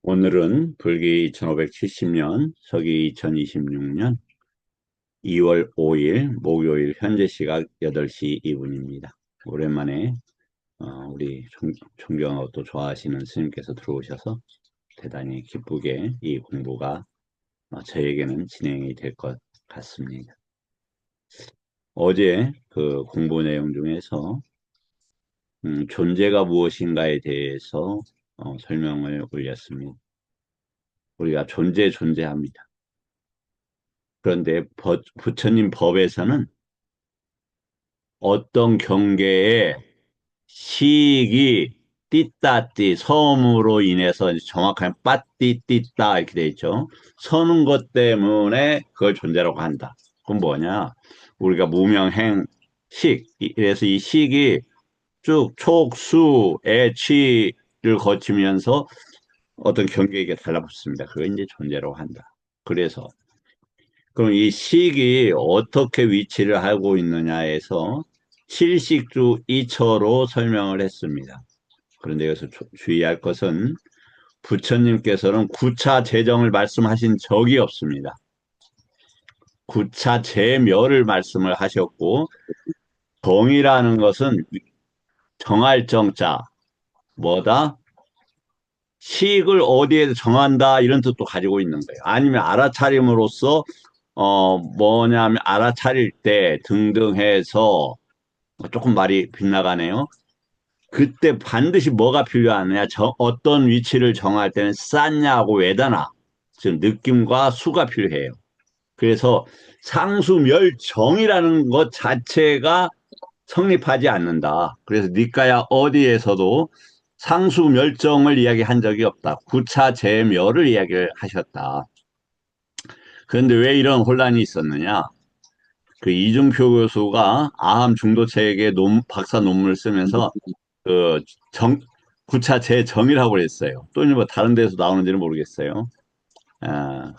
오늘은 불기 2570년, 서기 2026년 2월 5일 목요일 현재 시각 8시 2분입니다. 오랜만에 우리 존경하고 또 좋아하시는 스님께서 들어오셔서 대단히 기쁘게 이 공부가 저에게는 진행이 될 것 같습니다. 어제 그 공부 내용 중에서 존재가 무엇인가에 대해서 설명을 올렸습니다. 우리가 존재합니다. 그런데 부처님 법에서는 어떤 경계에 시익이 띠따띠 섬으로 인해서 정확하게 빠띠띠따 이렇게 돼 있죠. 서는 것 때문에 그걸 존재라고 한다. 그건 뭐냐? 우리가 무명행 식. 그래서 이 식이 쭉 촉수, 애취를 거치면서 어떤 경계에 달라붙습니다. 그걸 이제 존재라고 한다. 그래서 그럼 이 식이 어떻게 위치를 하고 있느냐에서 칠식주 이처로 설명을 했습니다. 그런데 여기서 주의할 것은 부처님께서는 구차 재정을 말씀하신 적이 없습니다. 구차 재멸을 말씀을 하셨고, 정이라는 것은 정할 정자, 뭐다? 식을 어디에 정한다 이런 뜻도 가지고 있는 거예요. 아니면 알아차림으로써 뭐냐면 알아차릴 때 등등 해서 조금 말이 빗나가네요. 그때 반드시 뭐가 필요하느냐? 어떤 위치를 정할 때는 쌌냐고 외다나, 즉 느낌과 수가 필요해요. 그래서 상수멸정이라는 것 자체가 성립하지 않는다. 그래서 니까야 어디에서도 상수멸정을 이야기한 적이 없다. 구차제멸을 이야기를 하셨다. 그런데 왜 이런 혼란이 있었느냐? 그 이중표 교수가 아함 중도체계 박사 논문을 쓰면서 그 구차 재정의라고 그랬어요. 또 뭐 다른 데서 나오는지는 모르겠어요.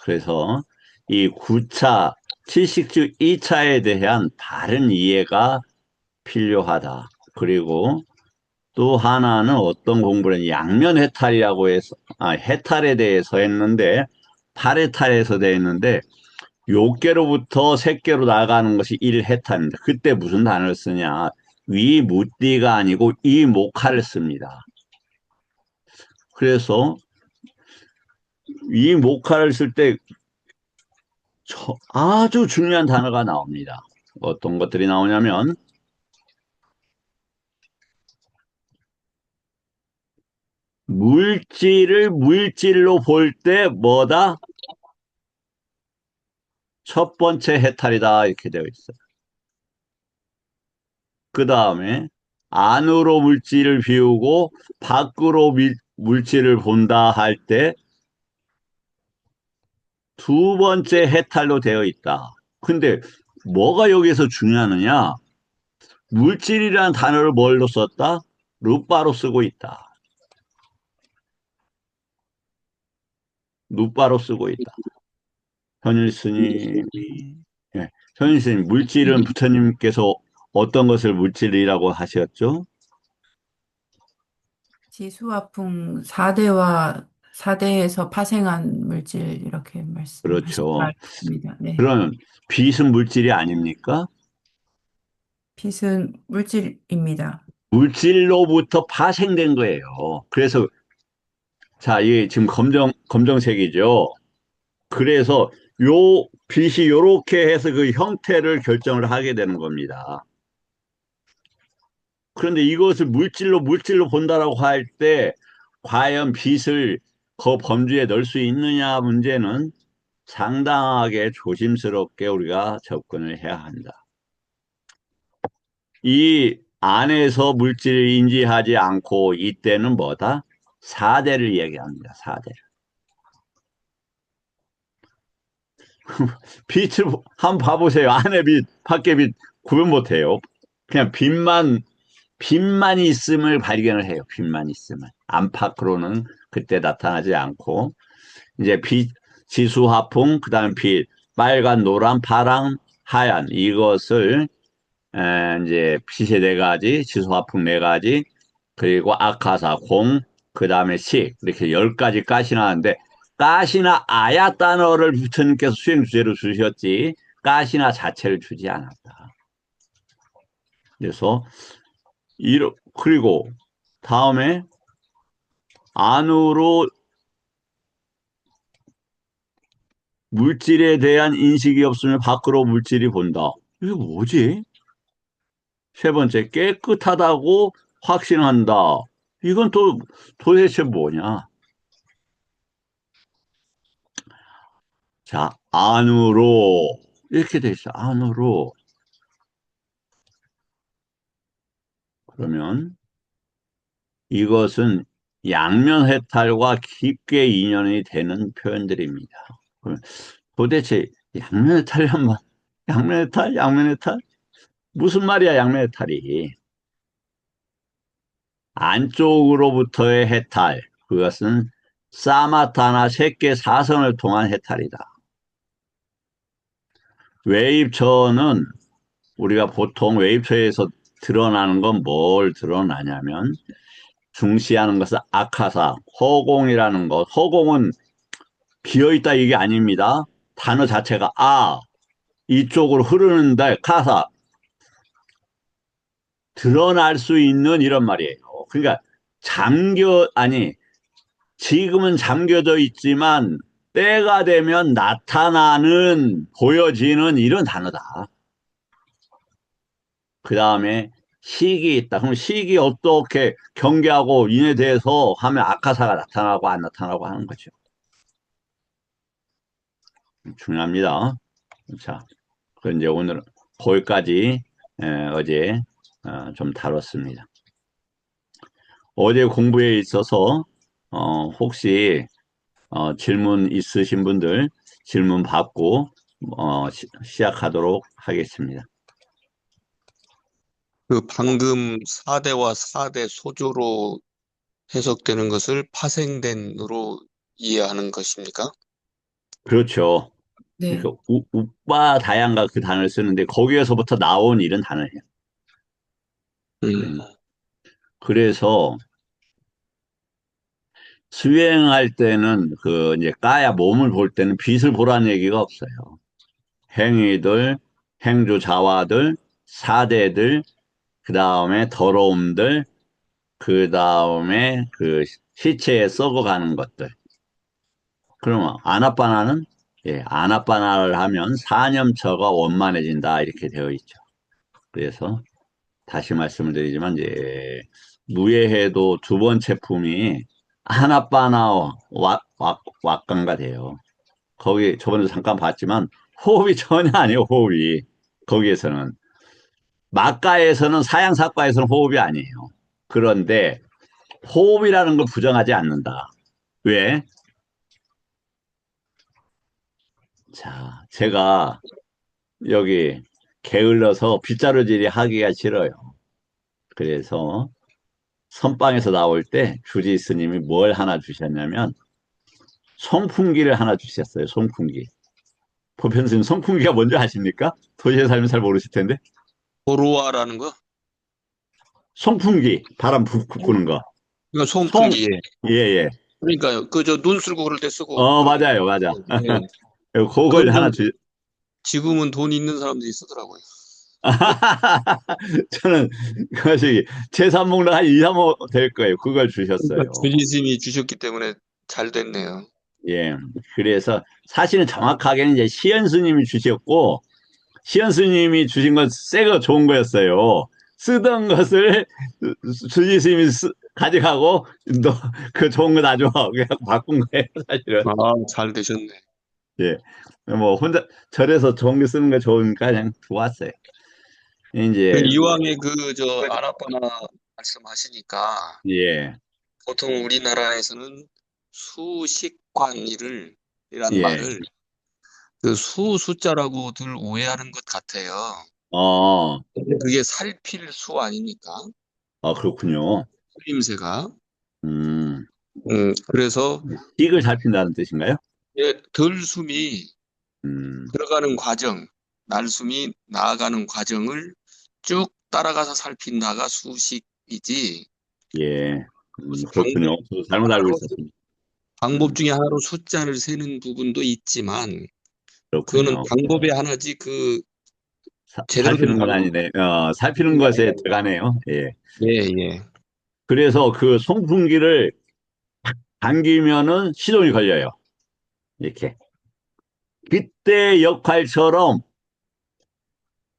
그래서 이 구차 칠식주 2차에 대한 바른 이해가 필요하다. 그리고 또 하나는 어떤 공부를 양면 해탈이라고 해서 해탈에 대해서 했는데 8해탈에서 되어 있는데 요께로부터 새께로 나가는 것이 1해탈입니다. 그때 무슨 단어를 쓰냐? 위무띠가 아니고 이목화를 씁니다. 그래서 이목화를 쓸 때 아주 중요한 단어가 나옵니다. 어떤 것들이 나오냐면 물질을 물질로 볼 때 뭐다? 첫 번째 해탈이다 이렇게 되어 있어요. 그 다음에 안으로 물질을 비우고 밖으로 물질을 본다 할 때 두 번째 해탈로 되어 있다. 근데 뭐가 여기서 중요하느냐? 물질이라는 단어를 뭘로 썼다? 루빠로 쓰고 있다. 루빠로 쓰고 있다. 현일 스님이, 예, 현일 스님, 물질은 부처님께서 어떤 것을 물질이라고 하셨죠? 지수화풍 4대와 4대에서 파생한 물질 이렇게 말씀하신 걸 그렇죠. 알겠습니다. 네. 그러면 빛은 물질이 아닙니까? 빛은 물질입니다. 물질로부터 파생된 거예요. 그래서 자, 이게 지금 검정색이죠. 그래서 요 빛이 요렇게 해서 그 형태를 결정을 하게 되는 겁니다. 그런데 이것을 물질로 본다라고 할 때 과연 빛을 그 범주에 넣을 수 있느냐 문제는 상당하게 조심스럽게 우리가 접근을 해야 한다. 이 안에서 물질을 인지하지 않고 이때는 뭐다? 사대를 얘기합니다. 사대를. 빛을 한번 봐보세요. 안에 빛, 밖에 빛 구분 못해요. 그냥 빛만 있음을 발견을 해요. 빛만 있음을. 안팎으로는 그때 나타나지 않고 이제 빛, 지수화풍, 그다음 빛, 빨간, 노란, 파랑, 하얀 이것을 이제 빛의 네 가지, 지수화풍 네 가지, 그리고 아카사, 공, 그 다음에 식, 이렇게 10가지 가시 나왔는데, 가시나 아야 단어를 부처님께서 수행 주제로 주셨지, 가시나 자체를 주지 않았다. 그래서, 그리고 다음에 안으로 물질에 대한 인식이 없으면 밖으로 물질이 본다. 이게 뭐지? 세 번째, 깨끗하다고 확신한다. 이건 또 도대체 뭐냐? 자, 안으로 이렇게 돼 있어. 안으로. 그러면 이것은 양면 해탈과 깊게 인연이 되는 표현들입니다. 그럼 도대체 양면 해탈이란 양면 해탈? 양면 해탈? 무슨 말이야, 양면 해탈이? 안쪽으로부터의 해탈. 그것은 사마타나 색계 사선을 통한 해탈이다. 외입처는 우리가 보통 외입처에서 드러나는 건 뭘 드러나냐면 중시하는 것은 아카사, 허공이라는 것. 허공은 비어있다 이게 아닙니다. 단어 자체가 이쪽으로 흐르는데 카사, 드러날 수 있는 이런 말이에요. 그러니까 지금은 잠겨져 있지만 때가 되면 나타나는, 보여지는 이런 단어다. 그 다음에 식이 있다. 그럼 식이 어떻게 경계하고 인에 대해서 하면 아카사가 나타나고 안 나타나고 하는 거죠. 중요합니다. 자, 그 이제 오늘 거기까지 어제 좀 다뤘습니다. 어제 공부에 있어서 혹시 질문 있으신 분들 질문 받고 시작하도록 하겠습니다. 그 방금 4대와 4대 소조로 해석되는 것을 파생된으로 이해하는 것입니까? 그렇죠. 네. 그러니까 우빠 다양가 그 단어를 쓰는데 거기에서부터 나온 이런 단어예요. 음, 그래서 수행할 때는 그 이제 까야 몸을 볼 때는 빛을 보라는 얘기가 없어요. 행위들, 행주 자화들, 사대들, 그 다음에 더러움들, 그 다음에 그 시체에 썩어가는 것들. 그러면 아나빠나는 아나빠나를 하면 사념처가 원만해진다 이렇게 되어 있죠. 그래서 다시 말씀을 드리지만 이제 무예해도 두 번째 품이 아나빠나 왁간가 돼요. 거기 저번에 잠깐 봤지만 호흡이 전혀 아니에요. 호흡이 거기에서는 막가에서는 사양사과에서는 호흡이 아니에요. 그런데 호흡이라는 걸 부정하지 않는다. 왜? 자, 제가 여기 게을러서 빗자루질이 하기가 싫어요. 그래서 선방에서 나올 때 주지 스님이 뭘 하나 주셨냐면 송풍기를 하나 주셨어요. 송풍기. 보편 스님 송풍기가 뭔지 아십니까? 도시에 살면 잘 모르실 텐데. 보로아라는 거? 송풍기, 바람 부는 거. 그러니까 송, 송풍기. 예, 예. 그러니까 그 저 눈 쓸고 그럴 때 쓰고. 맞아요, 맞아. 예. 그걸 하나 그거는 지금은 돈 있는 사람들이 쓰더라고요. 저는 그것이 제삼목록 한 2, 3호 될 거예요. 그걸 그러니까 주셨어요. 주지스님이 주셨기 때문에 잘 됐네요. 예. 그래서 사실은 정확하게는 이제 시연 스님이 주셨고, 시연 스님이 주신 건 새 거 좋은 거였어요. 쓰던 것을 주지 스님이 가져가고, 너, 그 좋은 거 놔줘. 그냥 바꾼 거예요, 사실은. 아, 잘 되셨네. 예. 뭐, 혼자, 절에서 좋은 거 쓰는 거 좋으니까 그냥 좋았어요. 그 이제, 이왕에 그 저 아나파나 말씀하시니까 예, 보통 우리나라에서는 수식관이를 이란 예. 말을 그 숫자라고들 오해하는 것 같아요. 어, 그게 살필 수 아닙니까? 그렇군요. 쓰임새가. 음, 그래서 익을 살핀다는 뜻인가요? 들숨이 음, 들어가는 과정, 날숨이 나아가는 과정을 쭉 따라가서 살핀다가 수식이지. 예. 무슨 그렇군요. 저도 잘못 알고 하나로, 있었습니다. 방법 중에 하나로 숫자를 세는 부분도 있지만, 그거는 그렇군요. 방법의 하나지, 제대로 된 살피는 건 방법. 아니네. 살피는 것에 들어가네요. 예. 예, 예. 그래서 그 송풍기를 당기면은 시동이 걸려요. 이렇게. 그때 역할처럼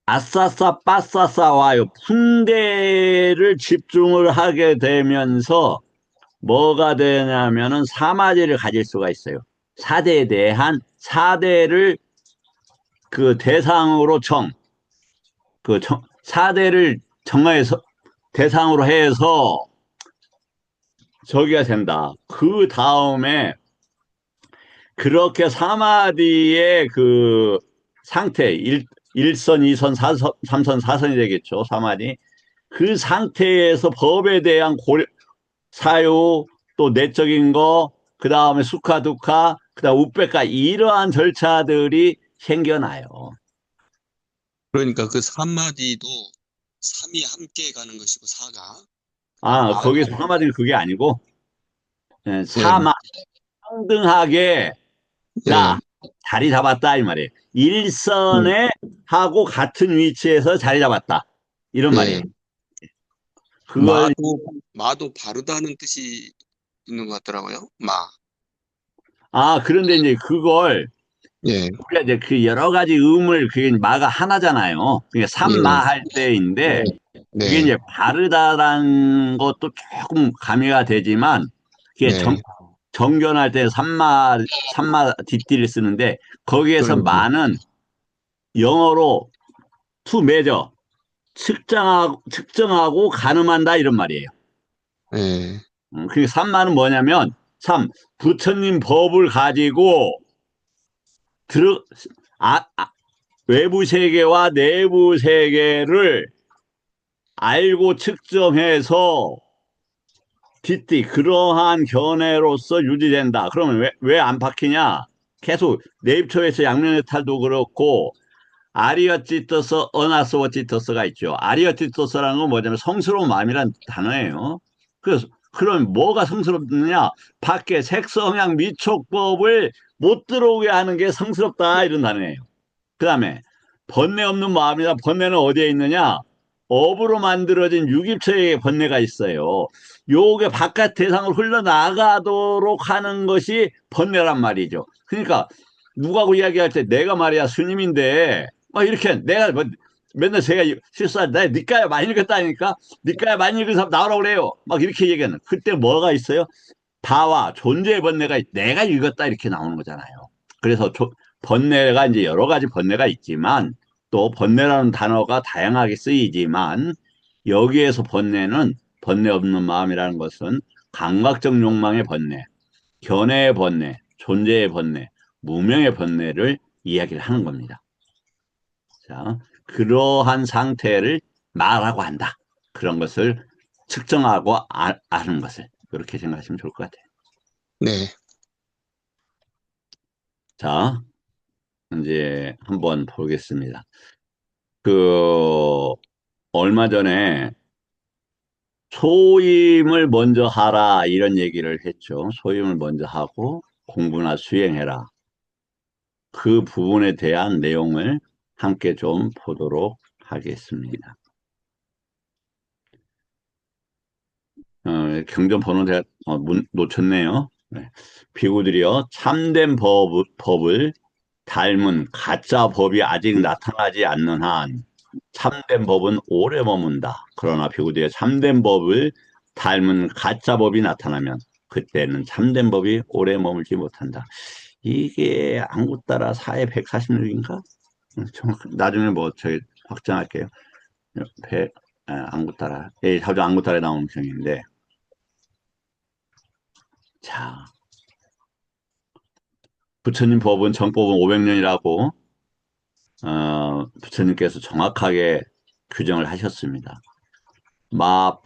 아싸싸 빠싸싸 와요. 풍대를 집중을 하게 되면서 뭐가 되냐면은 사마디를 가질 수가 있어요. 사대에 대한 사대를 그 대상으로 사대를 정해서 대상으로 해서 저기가 된다. 그 다음에 그렇게 사마디의 그 상태, 1선, 2선, 4선, 3선, 4선이 되겠죠. 사마디. 그 상태에서 법에 대한 사유, 또 내적인 거, 그 다음에 수카, 두카, 그 다음 우빼카, 이러한 절차들이 생겨나요. 그러니까 그 3마디도 3이 함께 가는 것이고, 4가. 거기서 사마디는 그게 아니고, 예, 사마, 평등하게, 자, 예, 자리 잡았다, 이 말이에요. 음, 일선에 하고 같은 위치에서 자리 잡았다. 이런 말이에요. 예. 그걸, 마도 바르다는 뜻이 있는 것 같더라고요. 그런데 이제 그걸, 예, 우리가 이제 그 여러 가지 음을, 그게 마가 하나잖아요. 그게 삼마 예, 할 때인데, 그게 네, 이제 바르다라는 것도 조금 가미가 되지만, 그게 네. 정견할 때 삼마 뒷띠를 쓰는데, 거기에서 그러니까, 마는 영어로 to measure, 측정하고 가늠한다 이런 말이에요. 예, 그 삼마는 뭐냐면, 부처님 법을 가지고 들어, 아, 아, 외부 세계와 내부 세계를 알고 측정해서 뒷뒤 그러한 견해로서 유지된다. 그러면 왜 안 박히냐? 계속 내입초에서 양면의탈도 그렇고 아리어티토스, 어나스워티토스가 있죠. 아리어티토스라는 건 뭐냐면 성스러운 마음이란 단어예요. 그래서 그럼 뭐가 성스럽느냐? 밖에 색성향 미촉법을 못 들어오게 하는 게 성스럽다 이런 단어예요. 그 다음에 번뇌 없는 마음이다. 번뇌는 어디에 있느냐? 업으로 만들어진 유기체의 번뇌가 있어요. 요게 바깥 대상으로 흘러나가도록 하는 것이 번뇌란 말이죠. 그러니까 누구하고 이야기할 때 내가 말이야 스님인데 막 이렇게 내가 뭐 맨날 제가 실수한다. 니까야 많이 읽었다니까. 니까야 많이 읽은 사람 나오라고 그래요. 막 이렇게 얘기하는. 그때 뭐가 있어요? 다와 존재의 번뇌가 내가 읽었다 이렇게 나오는 거잖아요. 그래서 번뇌가 이제 여러 가지 번뇌가 있지만 또 번뇌라는 단어가 다양하게 쓰이지만 여기에서 번뇌는 번뇌 없는 마음이라는 것은 감각적 욕망의 번뇌, 견해의 번뇌, 존재의 번뇌, 무명의 번뇌를 이야기를 하는 겁니다. 자, 그러한 상태를 말하고 한다. 그런 것을 측정하고 아는 것을 그렇게 생각하시면 좋을 것 같아요. 네, 자, 이제 한번 보겠습니다. 그, 얼마 전에 소임을 먼저 하라 이런 얘기를 했죠. 소임을 먼저 하고 공부나 수행해라. 그 부분에 대한 내용을 함께 좀 보도록 하겠습니다. 경전 번호 제가 놓쳤네요. 네. 비구들이여 참된 법을 닮은 가짜 법이 아직 나타나지 않는 한 참된 법은 오래 머문다. 그러나 비구들이여 참된 법을 닮은 가짜 법이 나타나면 그때는 참된 법이 오래 머물지 못한다. 이게 안구따라 4의 146인가? 나중에 뭐 저희 확정할게요. 안구따라. 자주 안구따라에 나오는 경인데 자, 부처님 법은 정법은 500년이라고 부처님께서 정확하게 규정을 하셨습니다. 마하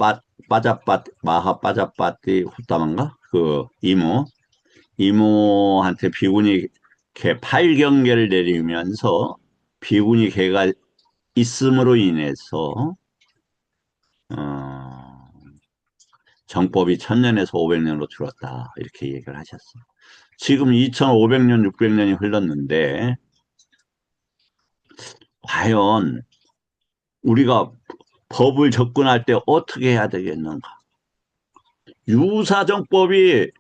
빠자빠띠 후따만가 그 이모한테 비구니 개 8경계를 내리면서 비구니 개가 있음으로 인해서 어, 정법이 1000년에서 500년으로 줄었다. 이렇게 얘기를 하셨어요. 지금 2500년, 600년이 흘렀는데 과연 우리가 법을 접근할 때 어떻게 해야 되겠는가? 유사정법이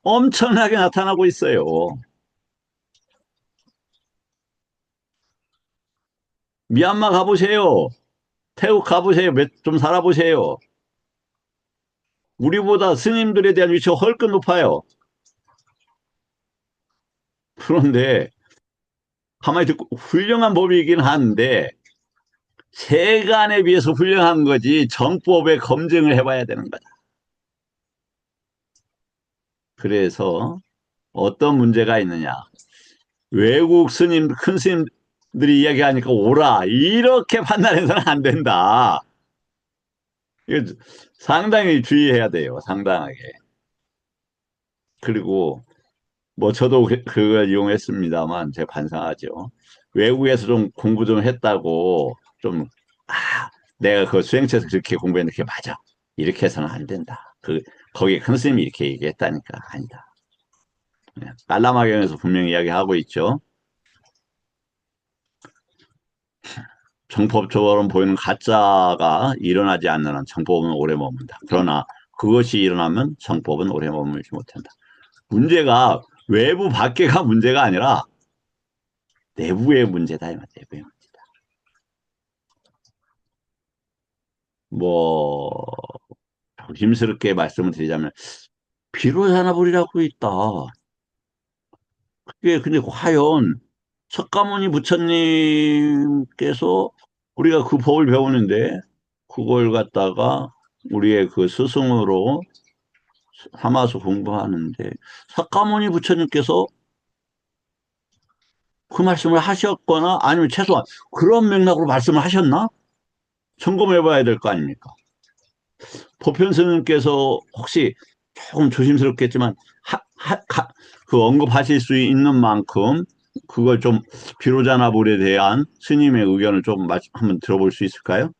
엄청나게 나타나고 있어요. 미얀마 가보세요. 태국 가보세요. 좀 살아보세요. 우리보다 스님들에 대한 위치가 훨씬 높아요. 그런데 가만히 듣고 훌륭한 법이긴 한데 세간에 비해서 훌륭한 거지 정법에 검증을 해봐야 되는 거다. 그래서 어떤 문제가 있느냐. 외국 스님, 큰 스님들이 이야기하니까 옳아. 이렇게 판단해서는 안 된다. 이거 상당히 주의해야 돼요. 상당하게. 그리고 뭐 저도 그걸 이용했습니다만 제가 반성하죠. 외국에서 좀 공부 좀 했다고 좀 내가 그 수행처에서 그렇게 공부했는데 그게 맞아. 이렇게 해서는 안 된다. 거기 큰 스님이 이렇게 얘기했다니까 아니다. 깔라마경에서 분명히 이야기하고 있죠. 정법처럼 보이는 가짜가 일어나지 않는 한 정법은 오래 머문다. 그러나 그것이 일어나면 정법은 오래 머물지 못한다. 문제가 외부 밖에가 문제가 아니라 내부의 문제다. 내부의 문제다. 뭐 조심스럽게 말씀을 드리자면 비로자나불이라고 있다. 그게 근데 과연 석가모니 부처님께서 우리가 그 법을 배우는데 그걸 갖다가 우리의 그 스승으로 삼아서 공부하는데 석가모니 부처님께서 그 말씀을 하셨거나 아니면 최소한 그런 맥락으로 말씀을 하셨나? 점검해 봐야 될 거 아닙니까? 보편 스님께서 혹시 조금 조심스럽겠지만 그 언급하실 수 있는 만큼 그걸 좀 비로자나불에 대한 스님의 의견을 좀 한번 들어볼 수 있을까요?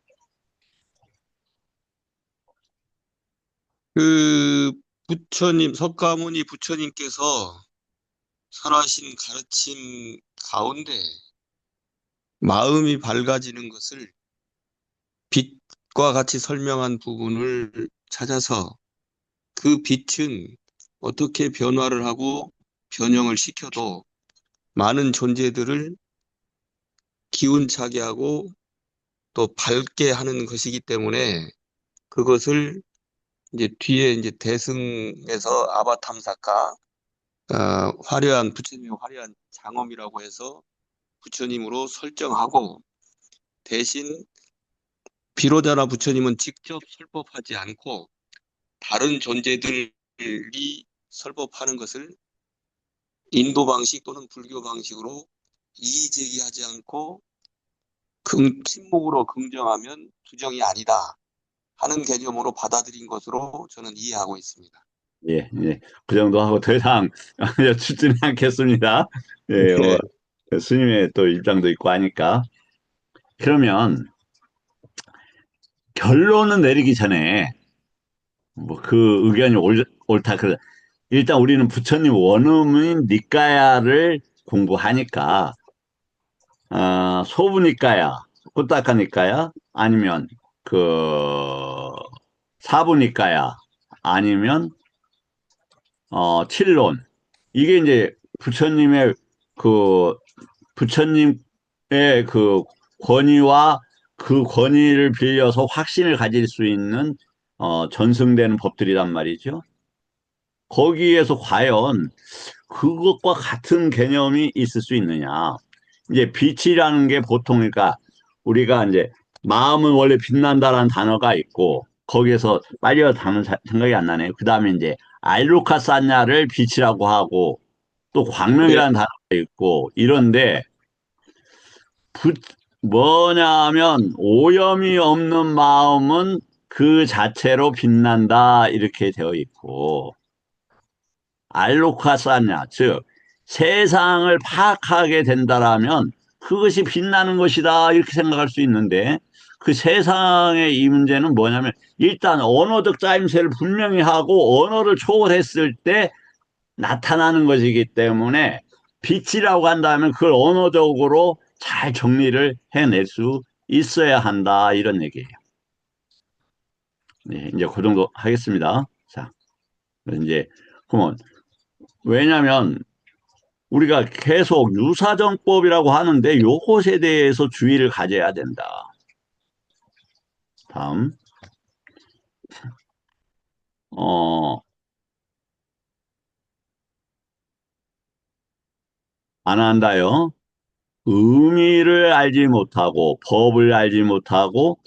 그 석가모니 부처님께서 설하신 가르침 가운데 마음이 밝아지는 것을 빛과 같이 설명한 부분을 찾아서 그 빛은 어떻게 변화를 하고 변형을 시켜도 많은 존재들을 기운차게 하고 또 밝게 하는 것이기 때문에 그것을 이제 뒤에 이제 대승에서 아바탐사카 부처님의 화려한 장엄이라고 해서 부처님으로 설정하고 대신 비로자나 부처님은 직접 설법하지 않고 다른 존재들이 설법하는 것을 인도 방식 또는 불교 방식으로 이의제기하지 않고 침묵으로 긍정하면 부정이 아니다 하는 개념으로 받아들인 것으로 저는 이해하고 있습니다. 예, 예. 그 정도 하고 더 이상 여쭙지는 않겠습니다. 예, 네. 스님의 또 입장도 있고 하니까. 그러면 결론은 내리기 전에 뭐 그 의견이 옳다. 일단 우리는 부처님 원음인 니까야를 공부하니까 소부니까야, 꾸딱하니까야 아니면 그 사부니까야 아니면 칠론 이게 이제 부처님의 그 부처님의 그 권위와 그 권위를 빌려서 확신을 가질 수 있는 전승되는 법들이란 말이죠. 거기에서 과연 그것과 같은 개념이 있을 수 있느냐. 이제 빛이라는 게 보통 그러니까 우리가 이제 마음은 원래 빛난다라는 단어가 있고 거기에서 빨리 단어 생각이 안 나네요. 그 다음에 이제 알루카산냐를 빛이라고 하고 또 네. 광명이라는 단어가 있고 이런데 뭐냐면 오염이 없는 마음은 그 자체로 빛난다 이렇게 되어 있고 알로카사냐 즉 세상을 파악하게 된다라면 그것이 빛나는 것이다 이렇게 생각할 수 있는데 그 세상의 이 문제는 뭐냐면 일단 언어적 짜임새를 분명히 하고 언어를 초월했을 때 나타나는 것이기 때문에 빛이라고 한다면 그걸 언어적으로 잘 정리를 해낼 수 있어야 한다 이런 얘기예요. 네, 이제 그 정도 하겠습니다. 자, 이제 그러면 왜냐하면 우리가 계속 유사정법이라고 하는데 요것에 대해서 주의를 가져야 된다. 다음 안 한다요. 의미를 알지 못하고 법을 알지 못하고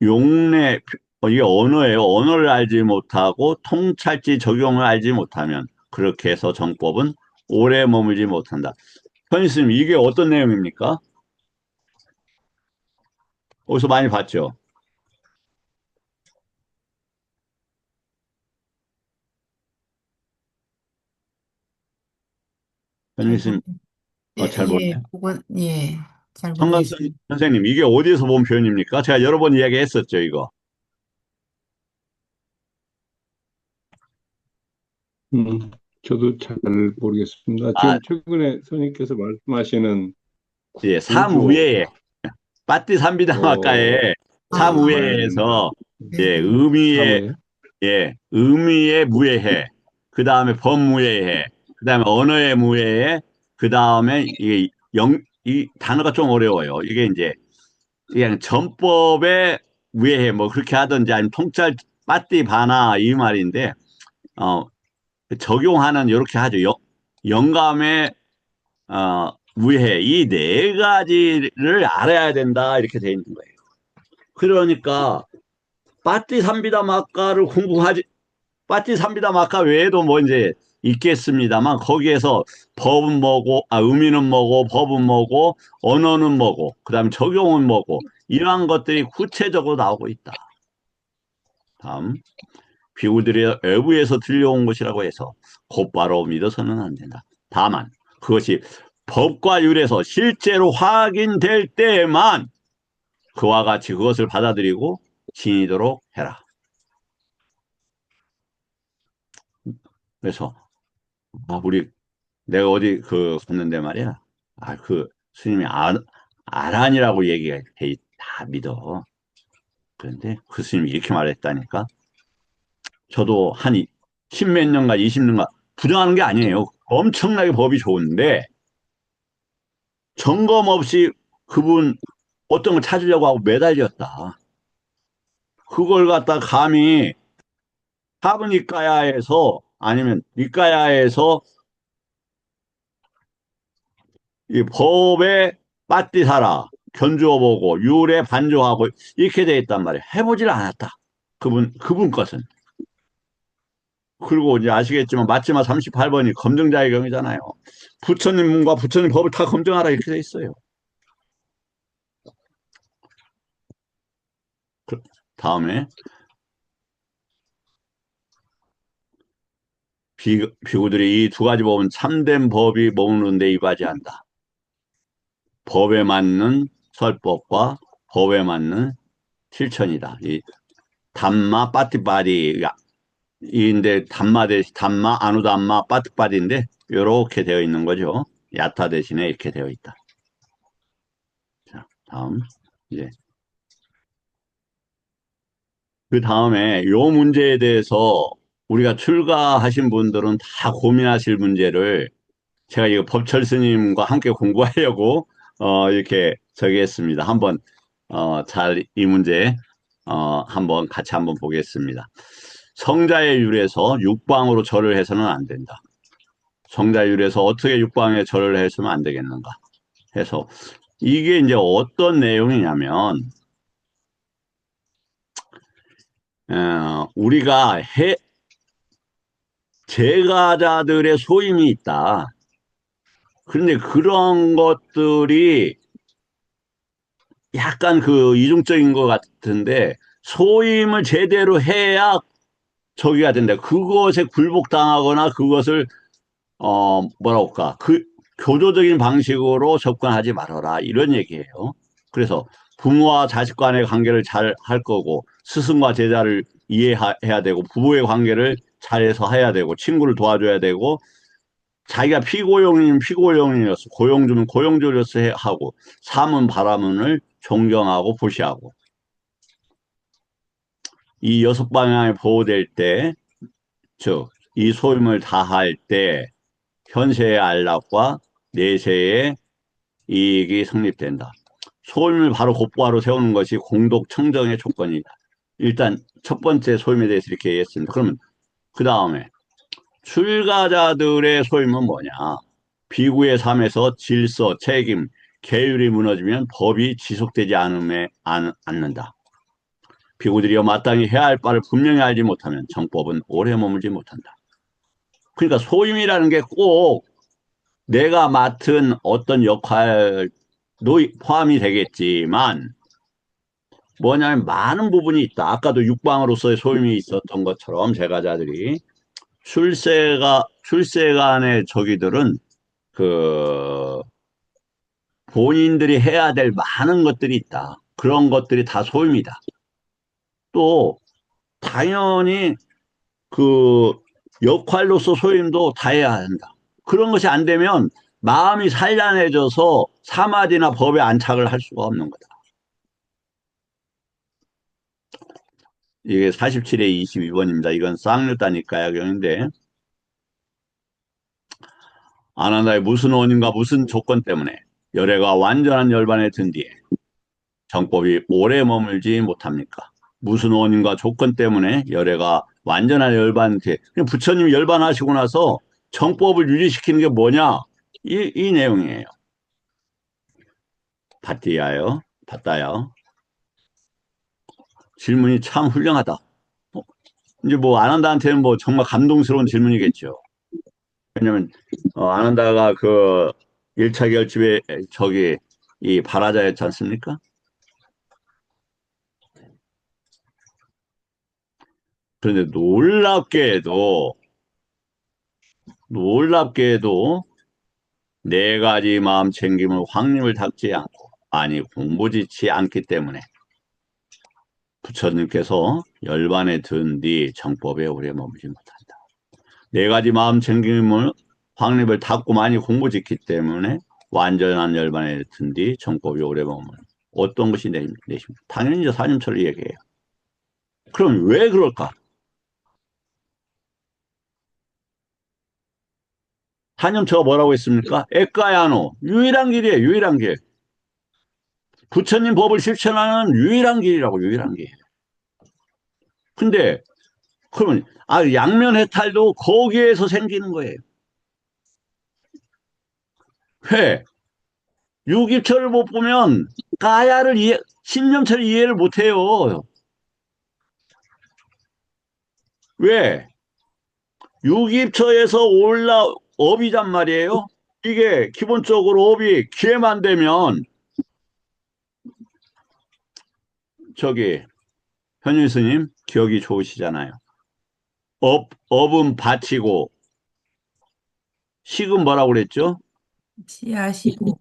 용례 이게 언어예요. 언어를 알지 못하고 통찰지 적용을 알지 못하면 그렇게 해서 정법은 오래 머물지 못한다. 현수님 이게 어떤 내용입니까? 어디서 많이 봤죠? 잘 현수님 예, 잘 예, 모르네. 예, 잘 성강 모르겠습니다. 선생님 이게 어디에서 본 표현입니까? 제가 여러 번 이야기했었죠 이거. 저도 잘 모르겠습니다. 아, 지금 최근에 선생님께서 말씀하시는 예, 구조, 삼우회에 빠띠 어, 삼비담학가의 아, 삼우회에서 예, 네. 의미의 사무에, 예, 의미의 무해해. 그 다음에 법무해해. 그 다음에 언어의 무해해. 그 다음에 이게 이 단어가 좀 어려워요. 이게 이제 그냥 전법의 무해해. 뭐 그렇게 하든지 아니면 통찰 빠띠 바나 이 말인데, 어, 적용하는 이렇게 하죠. 영감의, 무해해. 이 네 가지를 알아야 된다. 이렇게 돼 있는 거예요. 그러니까, 빠띠 삼비담학가를 공부하지, 빠띠삼비담 아까 외에도 뭐 이제 있겠습니다만 거기에서 법은 뭐고 의미는 뭐고 법은 뭐고 언어는 뭐고 그다음에 적용은 뭐고 이러한 것들이 구체적으로 나오고 있다. 다음 비구들이 외부에서 들려온 것이라고 해서 곧바로 믿어서는 안 된다. 다만 그것이 법과 율에서 실제로 확인될 때에만 그와 같이 그것을 받아들이고 지니도록 해라. 그래서 우리 내가 어디 갔는데 말이야. 스님이 아란이라고 얘기가 돼, 다 믿어. 그런데 그 스님이 이렇게 말했다니까. 저도 한 십몇 년간, 20년간 부정하는 게 아니에요. 엄청나게 법이 좋은데 점검 없이 그분 어떤 걸 찾으려고 하고 매달렸다. 그걸 갖다 감히 하브니까야에서 아니면 니까야에서 이 법에 빠띠사라 견주어 보고 율에 반조하고 이렇게 돼 있단 말이에요. 해보질 않았다. 그분 것은. 그리고 이제 아시겠지만 마지막 38번이 검증자의 경이잖아요. 부처님 문과 부처님 법을 다 검증하라 이렇게 돼 있어요. 다음에 비구들이 이 두 가지 법은 참된 법이 머무는데 이바지한다. 법에 맞는 설법과 법에 맞는 실천이다. 이 담마 빠띠빠리 인데 담마 대신 담마 아누담마 빠뜨빠디인데 이렇게 되어 있는 거죠. 야타 대신에 이렇게 되어 있다. 자, 다음 이제 그 다음에 요 문제에 대해서 우리가 출가하신 분들은 다 고민하실 문제를 제가 이거 법철 스님과 함께 공부하려고 이렇게 저기 했습니다. 한번 잘 이 문제 한번 같이 한번 보겠습니다. 성자의 율에서 육방으로 절을 해서는 안 된다. 성자율에서 어떻게 육방에 절을 했으면 안 되겠는가 해서 이게 이제 어떤 내용이냐면 우리가 제가자들의 소임이 있다. 그런데 그런 것들이 약간 이중적인 것 같은데 소임을 제대로 해야 저기가 된다. 그것에 굴복당하거나 그것을 뭐라고 할까 교조적인 방식으로 접근하지 말아라 이런 얘기예요. 그래서 부모와 자식 간의 관계를 잘 할 거고, 스승과 제자를 이해해야 되고, 부부의 관계를 잘해서 해야 되고, 친구를 도와줘야 되고, 자기가 피고용이면 피고용이었어, 고용주면 고용주로서 하고, 사문 바라문을 존경하고 보시하고. 이 여섯 방향이 보호될 때, 즉, 이 소임을 다할 때, 현세의 안락과 내세의 이익이 성립된다. 소임을 바로 곧바로 세우는 것이 공덕 청정의 조건이다. 일단 첫 번째 소임에 대해서 이렇게 얘기했습니다. 그러면 그 다음에 출가자들의 소임은 뭐냐? 비구의 삶에서 질서, 책임, 계율이 무너지면 법이 지속되지 않는다. 비구들이여 마땅히 해야 할 바를 분명히 알지 못하면 정법은 오래 머물지 못한다. 그러니까 소임이라는 게 꼭 내가 맡은 어떤 역할도 포함이 되겠지만 뭐냐면 많은 부분이 있다. 아까도 육방으로서의 소임이 있었던 것처럼 제가자들이 출세간의 저기들은 그 본인들이 해야 될 많은 것들이 있다. 그런 것들이 다 소임이다. 또 당연히 그 역할로서 소임도 다 해야 한다. 그런 것이 안 되면 마음이 산란해져서 사마디나 법에 안착을 할 수가 없는 거다. 이게 47에 22번입니다. 이건 쌍류다니까야경인데 아난다의 무슨 원인과 무슨 조건 때문에 열애가 완전한 열반에 든 뒤에 정법이 오래 머물지 못합니까? 무슨 원인과 조건 때문에 열애가 완전한 열반에 부처님이 열반하시고 나서 정법을 유지시키는 게 뭐냐? 이 내용이에요. 받다요. 질문이 참 훌륭하다. 이제 뭐 아난다한테는 뭐 정말 감동스러운 질문이겠죠. 왜냐면 아난다가 그 1차 결집의 저기 이 발화자였지 않습니까? 그런데 놀랍게도 네 가지 마음 챙김을 확립을 닦지 않고 아니 공부지치 않기 때문에 부처님께서 열반에 든 뒤 정법에 오래 머물지 못한다. 네 가지 마음 챙김을 확립을 닦고 많이 공부짓기 때문에 완전한 열반에 든 뒤 정법이 오래 머물. 어떤 것이 내십니까? 당연히 이제 사념처를 얘기해요. 그럼 왜 그럴까? 사념처가 뭐라고 했습니까? 에까야노 유일한 길이에요. 유일한 길. 부처님 법을 실천하는 유일한 길이라고. 유일한 길. 근데 그러면 양면 해탈도 거기에서 생기는 거예요. 왜? 유기처를 못 보면 가야를 신념처를 이해를 못 해요. 왜? 유기처에서 업이란 말이에요. 이게 기본적으로 업이 기회만 되면 저기 현일 스님 기억이 좋으시잖아요. 업은 바치고 식은 뭐라고 그랬죠? 씨앗이고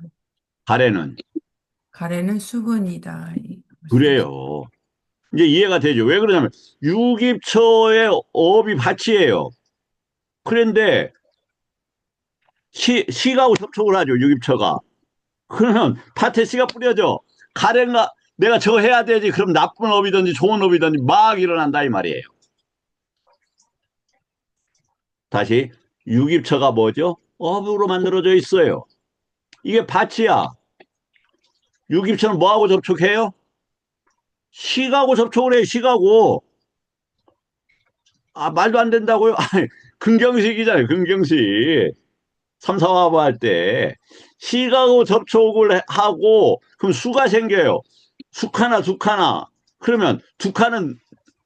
가래는 가래는 수분이다. 그래요. 이제 이해가 되죠. 왜 그러냐면 유기처의 업이 밭이에요. 그런데 씨가하고 접촉을 하죠. 유기처가. 그러면 밭에 씨가 뿌려져. 가래가 내가 저거 해야 되지. 그럼 나쁜 업이든지 좋은 업이든지 막 일어난다 이 말이에요. 다시 유기처가 뭐죠? 업으로 만들어져 있어요. 이게 밭이야. 유기처는 뭐하고 접촉해요? 식하고 접촉을 해요. 식하고. 말도 안 된다고요? 아니, 긍정식이잖아요. 긍정식. 삼사화보 할 때 식하고 접촉을 하고 그럼 수가 생겨요. 숙하나 두카나. 그러면 두카는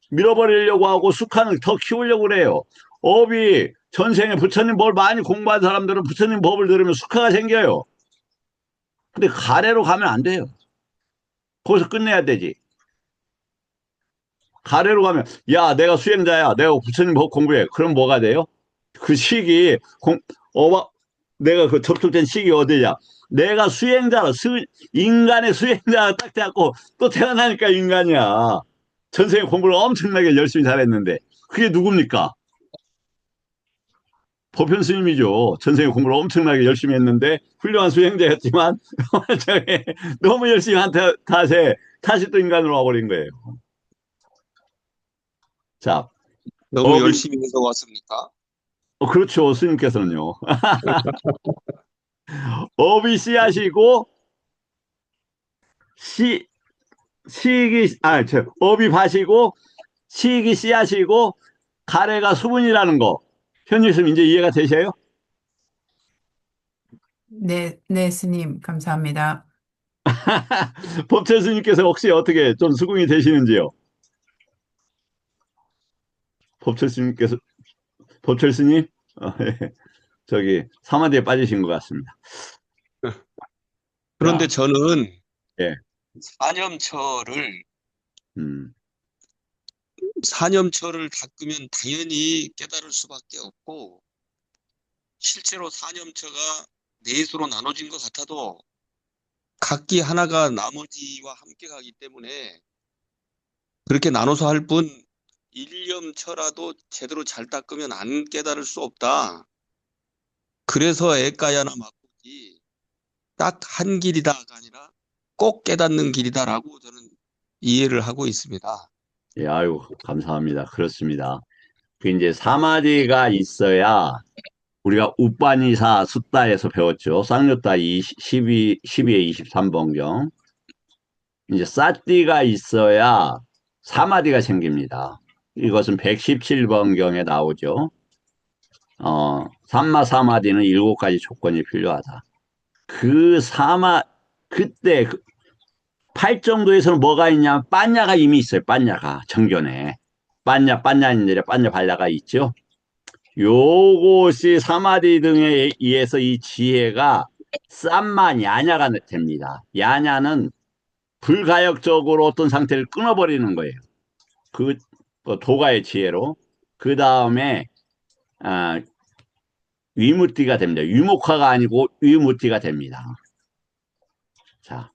밀어버리려고 하고 숙하는 더 키우려고 그래요. 업이 전생에 부처님 법을 많이 공부한 사람들은 부처님 법을 들으면 숙하가 생겨요. 근데 가래로 가면 안 돼요. 거기서 끝내야 되지. 가래로 가면 야 내가 수행자야. 내가 부처님 법 공부해. 그럼 뭐가 돼요? 그 식이 내가 그 접촉된 식이 어디냐? 내가 인간의 수행자가 딱 돼갖고 또 태어나니까 인간이야. 전생에 공부를 엄청나게 열심히 잘했는데. 그게 누굽니까? 보편 스님이죠. 전생에 공부를 엄청나게 열심히 했는데 훌륭한 수행자였지만 너무 열심히 한 탓에 다시 또 인간으로 와버린 거예요. 자, 너무 업이, 열심히 해서 왔습니까? 그렇죠. 스님께서는요. 업이 씨앗이고, 시, 업이 밭이고, 시익이 씨앗이고, 가래가 수분이라는 거. 현일 스님 이제 이해가 되셔요? 네, 네, 스님, 감사합니다. 법철 스님께서 혹시 어떻게 좀 수긍이 되시는지요? 법철 스님께서, 법철 스님? 예. 저기, 사마디에 빠지신 것 같습니다. 그런데 자, 저는 예, 사념처를 음, 사념처를 닦으면 당연히 깨달을 수밖에 없고, 실제로 사념처가 넷으로 나눠진 것 같아도 각기 하나가 나머지와 함께 가기 때문에 그렇게 나눠서 할 뿐 일념처라도 제대로 잘 닦으면 안 깨달을 수 없다. 그래서 에까야나 마꾸지 딱 한 길이다가 아니라 꼭 깨닫는 길이다라고 저는 이해를 하고 있습니다. 예, 아유, 감사합니다. 그렇습니다. 그 이제 사마디가 있어야 우리가 우빠니사 숫다에서 배웠죠. 쌍요따 12의 23번경. 이제 싸띠가 있어야 사마디가 생깁니다. 이것은 117번경에 나오죠. 삼마 사마디는 7가지 조건이 필요하다. 그 그때 팔정도에서는 뭐가 있냐면 빠냐가 이미 있어요. 빠냐가 정견에. 빠냐인들의 빠냐 발라가 있죠. 요것이 사마디 등에 의해서 이 지혜가 쌈마 야냐가 됩니다. 야냐는 불가역적으로 어떤 상태를 끊어버리는 거예요. 그 도가의 지혜로. 그 다음에 아, 위무띠가 됩니다. 위목화가 아니고 위무띠가 됩니다. 자,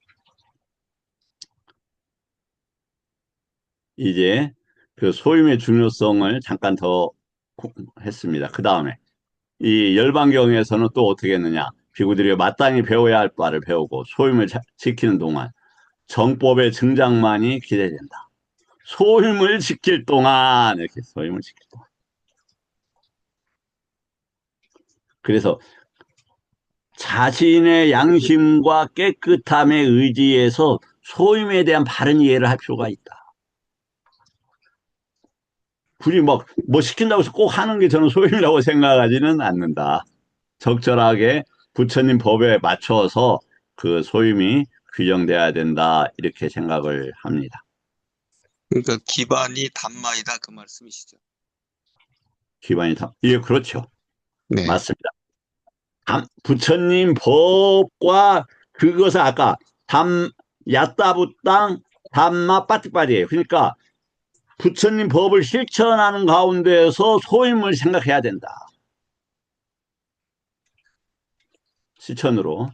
이제 그 소임의 중요성을 잠깐 더 했습니다. 그 다음에 이 열반경에서는 또 어떻게 했느냐. 비구들이 마땅히 배워야 할 바를 배우고 소임을 지키는 동안 정법의 증장만이 기대된다. 소임을 지킬 동안 이렇게 소임을 지킬 동안. 그래서 자신의 양심과 깨끗함에 의지해서 소임에 대한 바른 이해를 할 필요가 있다. 굳이 뭐 시킨다고 해서 꼭 하는 게 저는 소임이라고 생각하지는 않는다. 적절하게 부처님 법에 맞춰서 그 소임이 규정돼야 된다. 이렇게 생각을 합니다. 그러니까 기반이 담마이다 그 말씀이시죠. 기반이 예, 그렇죠. 네. 맞습니다. 부처님 법과 그것을 아까 야따부땅 담마 빠띠빠디예요. 그러니까 부처님 법을 실천하는 가운데에서 소임을 생각해야 된다. 실천으로.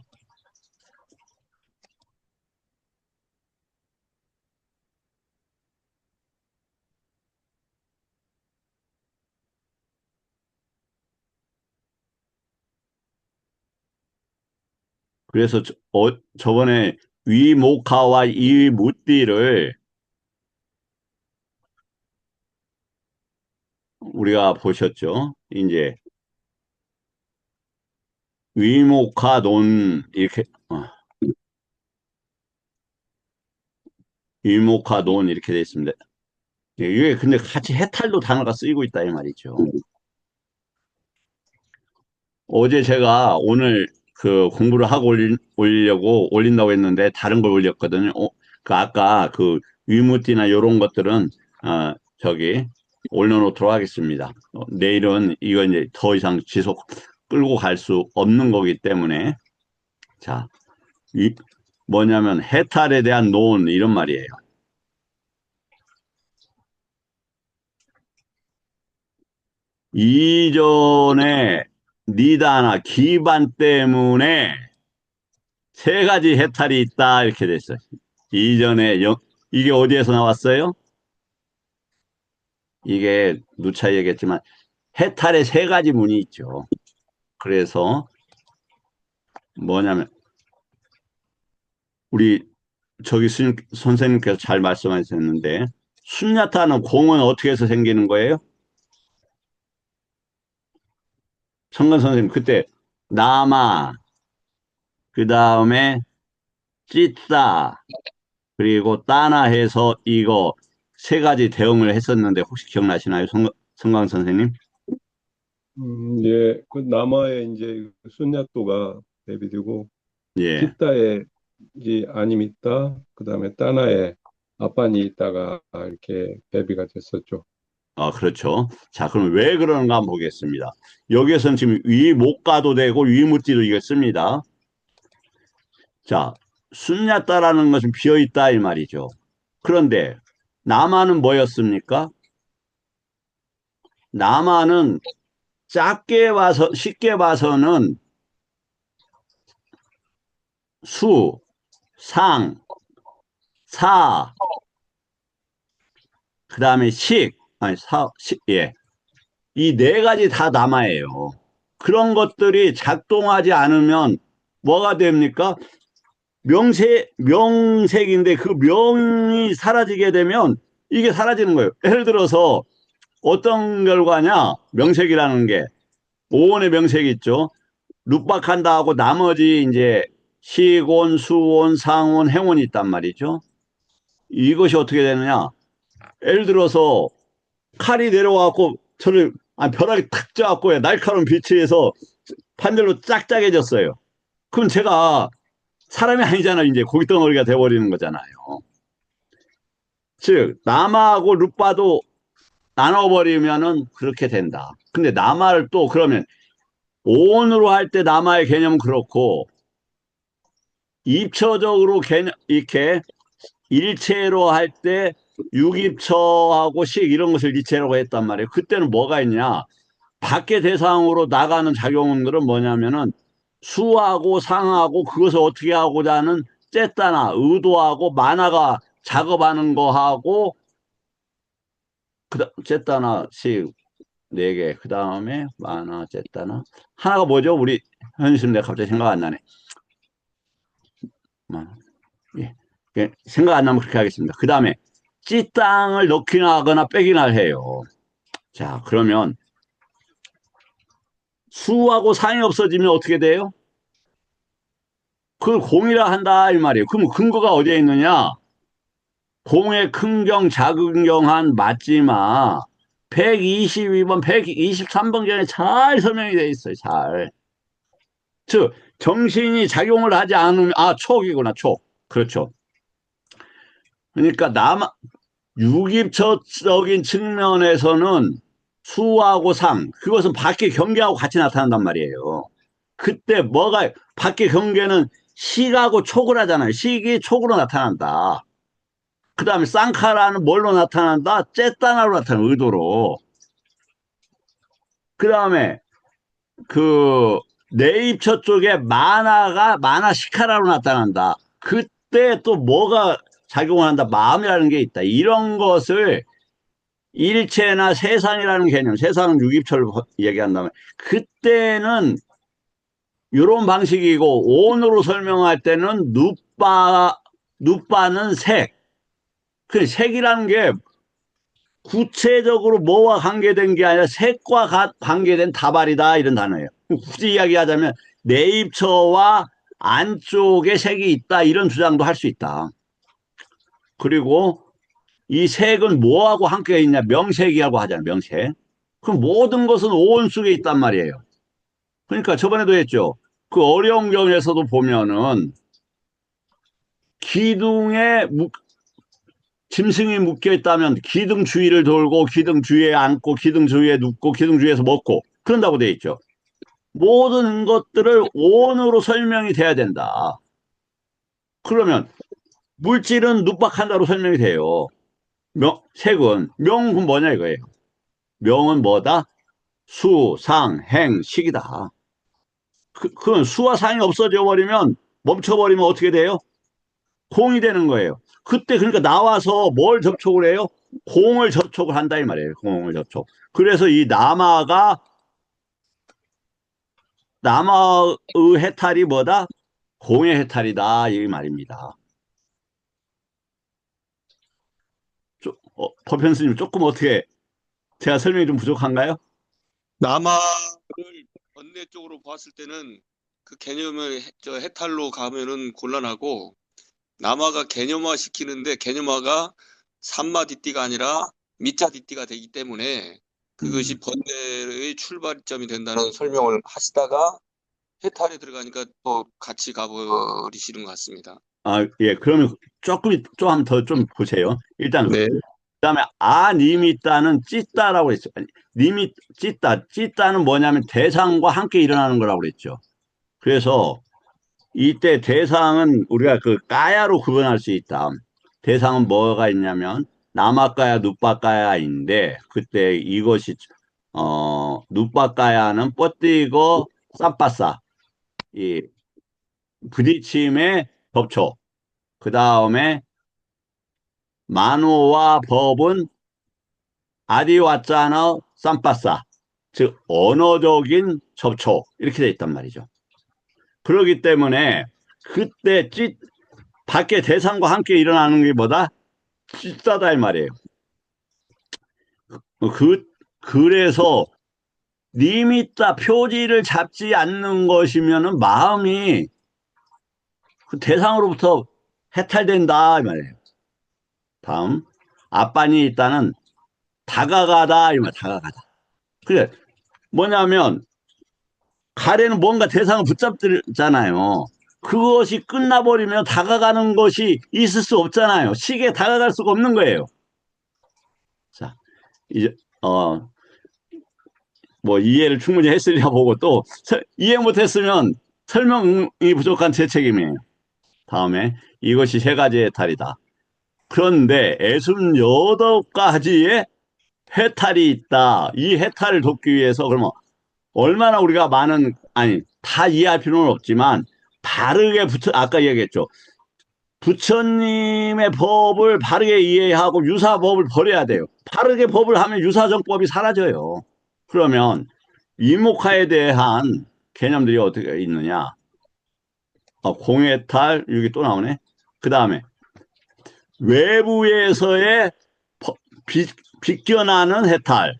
그래서 저번에 위모카와 이무띠를 우리가 보셨죠? 이제 위모카 논 이렇게 위모카 논 이렇게 돼 있습니다. 이게 근데 같이 해탈도 단어가 쓰이고 있다 이 말이죠. 어제 제가 오늘 그 공부를 하고 올리려고 올린다고 했는데 다른 걸 올렸거든요. 그 아까 그 위무띠나 이런 것들은 저기 올려놓도록 하겠습니다. 내일은 이거 이제 더 이상 지속 끌고 갈 수 없는 거기 때문에 자, 뭐냐면 해탈에 대한 논 이런 말이에요. 이전에 니다나 기반 때문에 세 가지 해탈이 있다 이렇게 됐어요. 이전에 이게 어디에서 나왔어요? 이게 누차 얘기했지만 해탈의 세 가지 문이 있죠. 그래서 뭐냐면 우리 저기 선생님께서 잘 말씀하셨는데 순야타는 공은 어떻게 해서 생기는 거예요? 성관 선생님 그때 나마 그 다음에 찌따 그리고 따나 해서 이거 세 가지 대응을 했었는데 혹시 기억나시나요? 성광 선생님? 예, 그 남아의 이제 순야또가 대비되고, 예. 찌따에 이제 아님이 있다, 그 다음에 따나에 아빠니 있다가 이렇게 대비가 됐었죠. 그렇죠. 자, 그럼 왜 그러는가 한번 보겠습니다. 여기에서는 지금 위목가도 되고 위무띠도 이겼습니다. 자, 순야따라는 것은 비어있다 이 말이죠. 그런데 남아는 뭐였습니까? 남아는 작게 봐서 쉽게 봐서는 수, 상, 사, 그 다음에 예. 이 네 가지 다 남아예요. 그런 것들이 작동하지 않으면 뭐가 됩니까? 명색인데 그 명이 사라지게 되면 이게 사라지는 거예요. 예를 들어서 어떤 결과냐? 명색이라는 게 오온의 명색이 있죠. 룩박한다 하고 나머지 이제 시온, 수온, 상온, 행온이 있단 말이죠. 이것이 어떻게 되느냐? 예를 들어서 칼이 내려와갖고 저를 벼락이 탁 쪄갖고 날카로운 빛에서 판별로 짝짝해졌어요. 그럼 제가 사람이 아니잖아요. 이제 고깃덩어리가 돼버리는 거잖아요. 즉 남아하고 룻바도 나눠버리면은 그렇게 된다. 근데 남아를 또 그러면 오온으로 할 때 남아의 개념은 그렇고 입처적으로 개념 이렇게 일체로 할 때 유입처하고 식 이런 것을 이체라고 했단 말이에요. 그때는 뭐가 있냐? 밖의 대상으로 나가는 작용들은 뭐냐면은 수하고 상하고 그것을 어떻게 하고자 하는 쨌다나 의도하고 만화가 작업하는 거하고 쨌다나 식 네 개. 그 다음에 만화 쨌다나 하나가 뭐죠? 우리 현실 내가 갑자기 생각 안 나네. 예. 생각 안 나면 그렇게 하겠습니다. 그 다음에 찌땅을 넣기나 하거나 빼기나 해요. 자, 그러면 수하고 상이 없어지면 어떻게 돼요? 그걸 공이라 한다 이 말이에요. 그럼 근거가 어디에 있느냐? 공의 큰경 작은경한 맞지만 122번, 123번 경에 잘 설명이 돼 있어요. 잘. 즉 정신이 작용을 하지 않으면 촉이구나. 촉. 그렇죠. 그러니까 유기처적인 측면에서는 수하고 상 그것은 밖의 경계하고 같이 나타난단 말이에요. 그때 뭐가 밖의 경계는 식하고 촉을 하잖아요. 식이 촉으로 나타난다. 그 다음에 쌍카라는 뭘로 나타난다? 째따나로 나타나는 의도로. 그 다음에 그 내입처 쪽에 만화 시카라로 나타난다. 그때 또 뭐가 작용을 한다? 마음이라는 게 있다. 이런 것을 일체나 세상이라는 개념, 세상은 유입처를 얘기한다면 그때는 이런 방식이고 온으로 설명할 때는 누빠는 색. 그 색이라는 게 구체적으로 뭐와 관계된 게 아니라 색과 관계된 다발이다 이런 단어예요. 굳이 이야기하자면 내입처와 안쪽에 색이 있다 이런 주장도 할 수 있다. 그리고 이 색은 뭐하고 함께 있냐? 명색이라고 하잖아요. 명색. 그럼 모든 것은 오온 속에 있단 말이에요. 그러니까 저번에도 했죠. 그 어려운 경우에서도 보면은 기둥에 짐승이 묶여 있다면 기둥 주위를 돌고 기둥 주위에 앉고 기둥 주위에 눕고 기둥 주위에서 먹고 그런다고 돼 있죠. 모든 것들을 온으로 설명이 돼야 된다. 그러면 물질은 눕박한다로 설명이 돼요. 색은 명은 뭐냐 이거예요. 명은 뭐다? 수, 상, 행, 식이다. 그건 수와 상이 없어져 버리면 멈춰버리면 어떻게 돼요? 공이 되는 거예요. 그때 그러니까 나와서 뭘 접촉을 해요? 공을 접촉을 한다 이 말이에요. 공을 접촉. 그래서 이 남아의 해탈이 뭐다? 공의 해탈이다 이 말입니다. 법현스님 조금 어떻게 제가 설명이 좀 부족한가요? 남아를 번뇌 쪽으로 봤을 때는 그 개념을 저 해탈로 가면은 곤란하고 남아가 개념화 시키는데 개념화가 삼마디띠가 아니라 미자디띠가 되기 때문에 그것이 번뇌의 출발점이 된다는 설명을 하시다가 해탈에 들어가니까 또 같이 가버리시는 것 같습니다. 아, 예. 그러면 조금 더 좀 보세요. 일단 네. 그다음에 님이 있다는 찢다라고 했죠. 아니, 님이 찢다는 뭐냐면 대상과 함께 일어나는 거라고 그랬죠. 그래서 이때 대상은 우리가 그 까야로 구분할 수 있다. 대상은 뭐가 있냐면 남아까야 누빠까야인데 그때 이것이 누빠까야는 뻗디고 쌈바싸 이 부딪힘의 접촉. 그 다음에 만호와 법은 아디와짜나 쌈바싸 즉 언어적인 접촉 이렇게 돼 있단 말이죠. 그렇기 때문에 그때 밖에 대상과 함께 일어나는 게 뭐다? 찢다다 이 말이에요. 그래서 리미타 표지를 잡지 않는 것이면은 마음이 그 대상으로부터 해탈된다 이 말이에요. 다음 앞반이 있다는 다가가다 이 말, 다가가다. 그래 뭐냐면 가래는 뭔가 대상을 붙잡잖아요. 그것이 끝나버리면 다가가는 것이 있을 수 없잖아요. 시계에 다가갈 수가 없는 거예요. 자, 이제 뭐 이해를 충분히 했으리라 보고 또 이해 못했으면 설명이 부족한 제 책임이에요. 다음에 이것이 세 가지의 해탈이다. 그런데 68가지의 해탈이 있다. 이 해탈을 돕기 위해서 그러면 얼마나 우리가 아니 다 이해할 필요는 없지만 바르게 아까 얘기했죠. 부처님의 법을 바르게 이해하고 유사법을 버려야 돼요. 바르게 법을 하면 유사정법이 사라져요. 그러면 이목화에 대한 개념들이 어떻게 있느냐? 공해탈 여기 또 나오네. 그 다음에 외부에서의 비껴나는 해탈.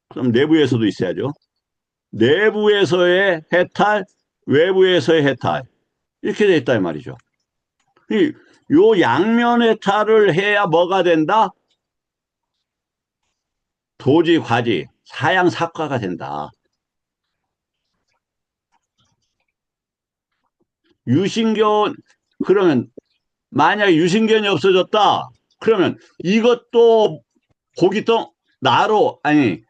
그럼 내부에서도 있어야죠. 내부에서의 해탈, 외부에서의 해탈. 이렇게 돼 있다 이 말이죠. 요 양면 해탈을 해야 뭐가 된다? 도지, 과지, 사양, 사과가 된다. 유신견, 그러면 만약에 유신견이 없어졌다. 그러면 이것도 고기똥, 아니,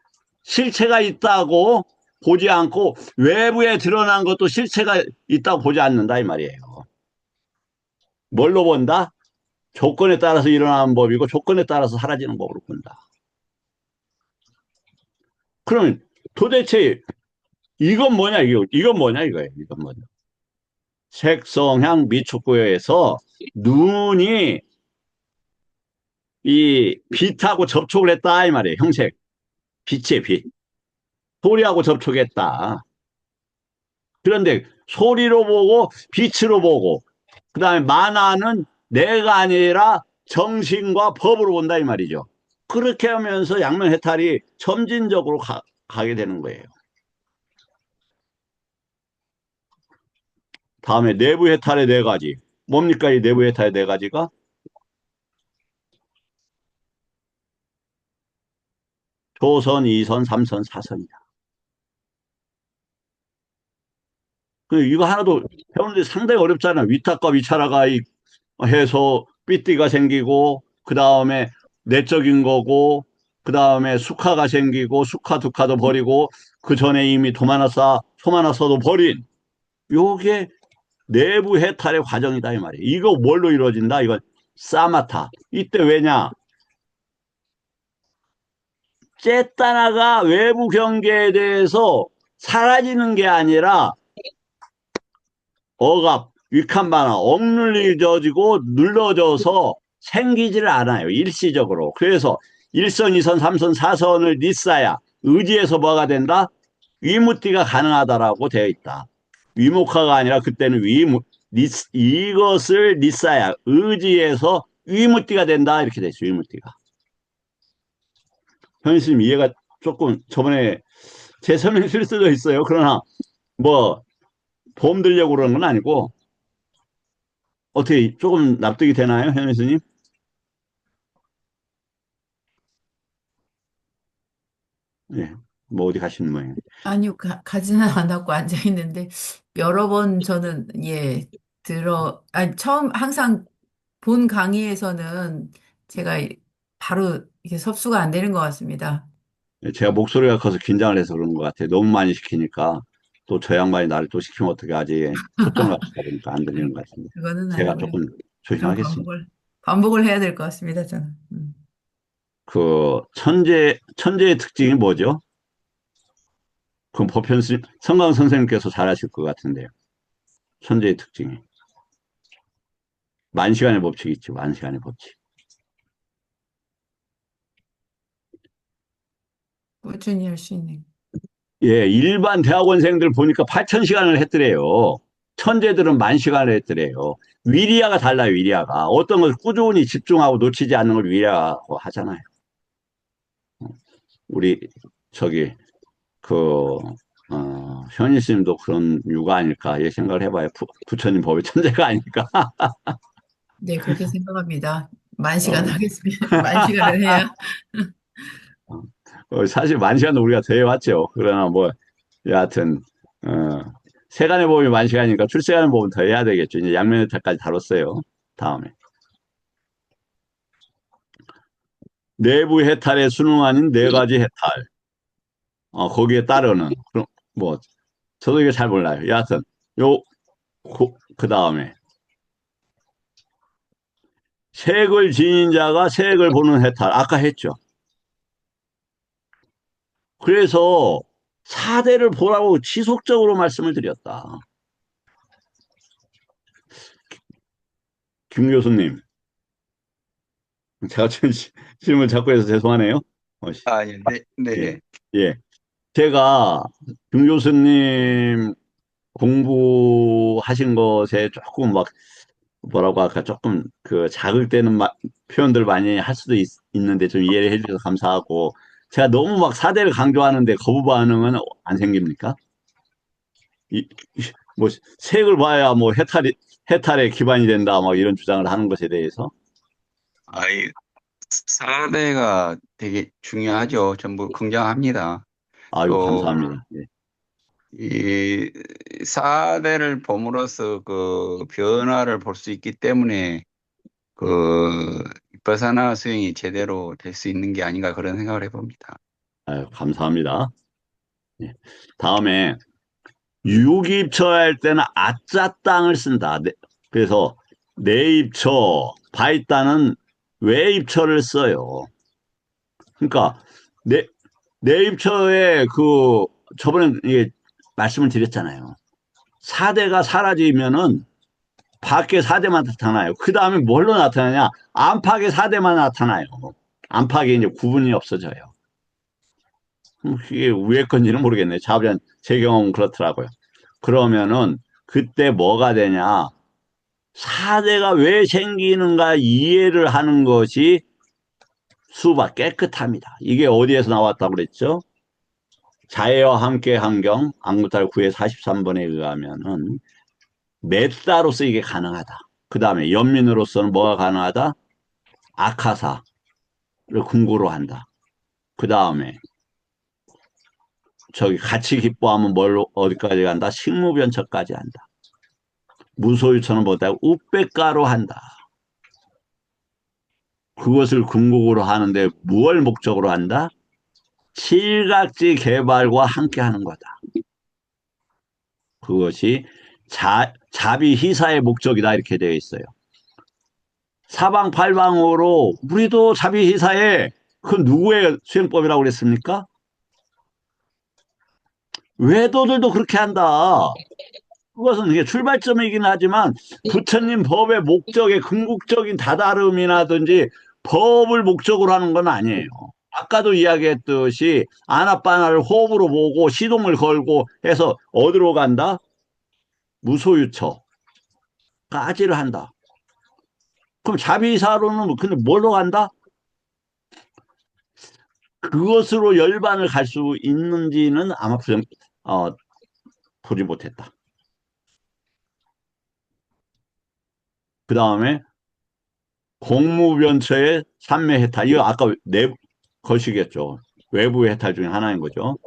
실체가 있다고 보지 않고 외부에 드러난 것도 실체가 있다고 보지 않는다 이 말이에요. 뭘로 본다? 조건에 따라서 일어나는 법이고 조건에 따라서 사라지는 법으로 본다. 그러면 도대체 이건 뭐냐 이거예요. 이건 뭐냐. 색성향 미촉구에서 눈이 이 빛하고 접촉을 했다 이 말이에요. 형색, 빛의 빛. 소리하고 접촉했다. 그런데 소리로 보고 빛으로 보고 그 다음에 만화는 내가 아니라 정신과 법으로 본다 이 말이죠. 그렇게 하면서 양면 해탈이 점진적으로 가게 되는 거예요. 다음에 내부 해탈의 네 가지. 뭡니까 이 내부 해탈의 네 가지가? 초선, 2선, 3선, 4선이다. 이거 하나도 배우는데 상당히 어렵잖아요. 위탁과 위차라가 해서 삐띠가 생기고 그 다음에 내적인 거고 그 다음에 숙화가 생기고 숙화 두카도 버리고 그 전에 이미 소마나서도 버린 요게 내부 해탈의 과정이다 이 말이에요. 이거 뭘로 이루어진다? 이건 사마타. 이때 왜냐? 쨌다나가 외부 경계에 대해서 사라지는 게 아니라 억압, 위칸반화, 억눌려지고 눌러져서 생기지를 않아요. 일시적으로. 그래서 1선, 2선, 3선, 4선을 니싸야 의지해서 뭐가 된다? 위무띠가 가능하다라고 되어 있다. 위목화가 아니라 그때는 이것을 니싸야 의지해서 위무띠가 된다 이렇게 돼 있어요. 위무띠가. 현수님 이해가 조금 저번에 제 설명이 실수도 있어요. 그러나 뭐 보험 들려고 그러는 건 아니고 어떻게 조금 납득이 되나요, 현수님? 예, 뭐 어디 가시는 모양이에요. 아니요, 가지는 않았고 앉아 있는데 여러 번 저는 예 아니 처음 항상 본 강의에서는 제가 바로 이게 섭수가 안 되는 것 같습니다. 제가 목소리가 커서 긴장을 해서 그런 것 같아요. 너무 많이 시키니까 또 저 양반이 나를 또 시키면 어떻게 하지? 초점을 맞추다 보니까 안 들리는 것 같습니다. 그거는 제가 아니고요. 조금 좀 조심하겠습니다. 반복을 해야 될 것 같습니다, 저는. 그 천재의 특징이 뭐죠? 그럼 성강 선생님께서 잘 아실 것 같은데요. 천재의 특징이. 만시간의 법칙이 있죠. 만시간의 법칙. 꾸준히 할 수 있는. 예, 일반 대학원생들 보니까 8,000시간을 했더래요. 천재들은 10,000시간을 했더래요. 위리아가 달라요, 위리아가. 어떤 걸 꾸준히 집중하고 놓치지 않는 걸 위리아라고 하잖아요. 우리, 저기, 그, 현희 스님도 그런 유가 아닐까, 이 생각을 해봐요. 부처님 법의 천재가 아닐까. 네, 그렇게 생각합니다. 만 시간 어, 하겠습니다. 만 시간을 해야. 사실 10,000시간도 우리가 더해왔죠. 그러나 뭐, 여하튼, 어, 세간의 법이 10,000시간이니까 출세하는 법은 더 해야 되겠죠. 이제 양면의탈까지 다뤘어요. 다음에. 내부 해탈의 순응 아닌 네 가지 해탈. 거기에 따르는, 그럼, 뭐, 저도 이거 잘 몰라요. 여하튼, 그 다음에, 색을 지닌 자가 색을 보는 해탈. 아까 했죠. 그래서, 사대를 보라고 지속적으로 말씀을 드렸다. 김 교수님, 제가 질문 자꾸 해서 죄송하네요. 예, 네, 예, 네. 예. 제가 김 교수님 공부하신 것에 조금 막 뭐라고 할까 조금 그 자극되는 표현들 많이 할 수도 있는데 좀 이해를 해주셔서 감사하고 제가 너무 막 사대를 강조하는데 거부 반응은 안 생깁니까? 이, 뭐 색을 봐야 뭐 해탈의 기반이 된다 뭐 이런 주장을 하는 것에 대해서 아이, 사대가 되게 중요하죠. 전부 긍정합니다. 아유 또, 감사합니다. 예. 이 사대를 봄으로써 그 변화를 볼 수 있기 때문에 그 vipassana 수행이 제대로 될 수 있는 게 아닌가 그런 생각을 해봅니다. 아유 감사합니다. 예. 다음에 유기입처할 때는 아짜 땅을 쓴다. 그래서 내입처, 바이따는 외입처를 써요. 그러니까 내입처에 저번에 이게 말씀을 드렸잖아요. 사대가 사라지면은 밖에 사대만 나타나요. 그 다음에 뭘로 나타나냐? 안팎의 사대만 나타나요. 안팎에 이제 구분이 없어져요. 그게 왜 건지는 모르겠네요. 제 경험은 그렇더라고요. 그러면은 그때 뭐가 되냐? 사대가 왜 생기는가 이해를 하는 것이 수바 깨끗합니다. 이게 어디에서 나왔다고 그랬죠? 자애와 함께 환경 앙구탈 9의 43번에 의하면은 맵다로서 이게 가능하다. 그 다음에 연민으로서는 뭐가 가능하다? 아카사를 궁구로 한다. 그 다음에 저기 같이 기뻐하면 어디까지 간다? 식무변처까지 한다. 무소유처는 뭐다? 우백가로 한다. 그것을 궁극으로 하는데 무엇을 목적으로 한다? 칠각지 개발과 함께 하는 거다. 그것이 자비희사의 목적이다 이렇게 되어 있어요. 사방팔방으로 우리도 자비희사에 그 누구의 수행법이라고 그랬습니까? 외도들도 그렇게 한다. 그것은 이게 출발점이긴 하지만 부처님 법의 목적의 궁극적인 다다름이라든지 법을 목적으로 하는 건 아니에요. 아까도 이야기했듯이 아나빠나를 호흡으로 보고 시동을 걸고 해서 어디로 간다? 무소유처까지를 한다. 그럼 자비사로는 근데 뭘로 간다? 그것으로 열반을 갈 수 있는지는 아마 보지 못했다. 그 다음에 공무변처의 삼매 해탈. 이거 아까 것이겠죠. 외부의 해탈 중에 하나인 거죠.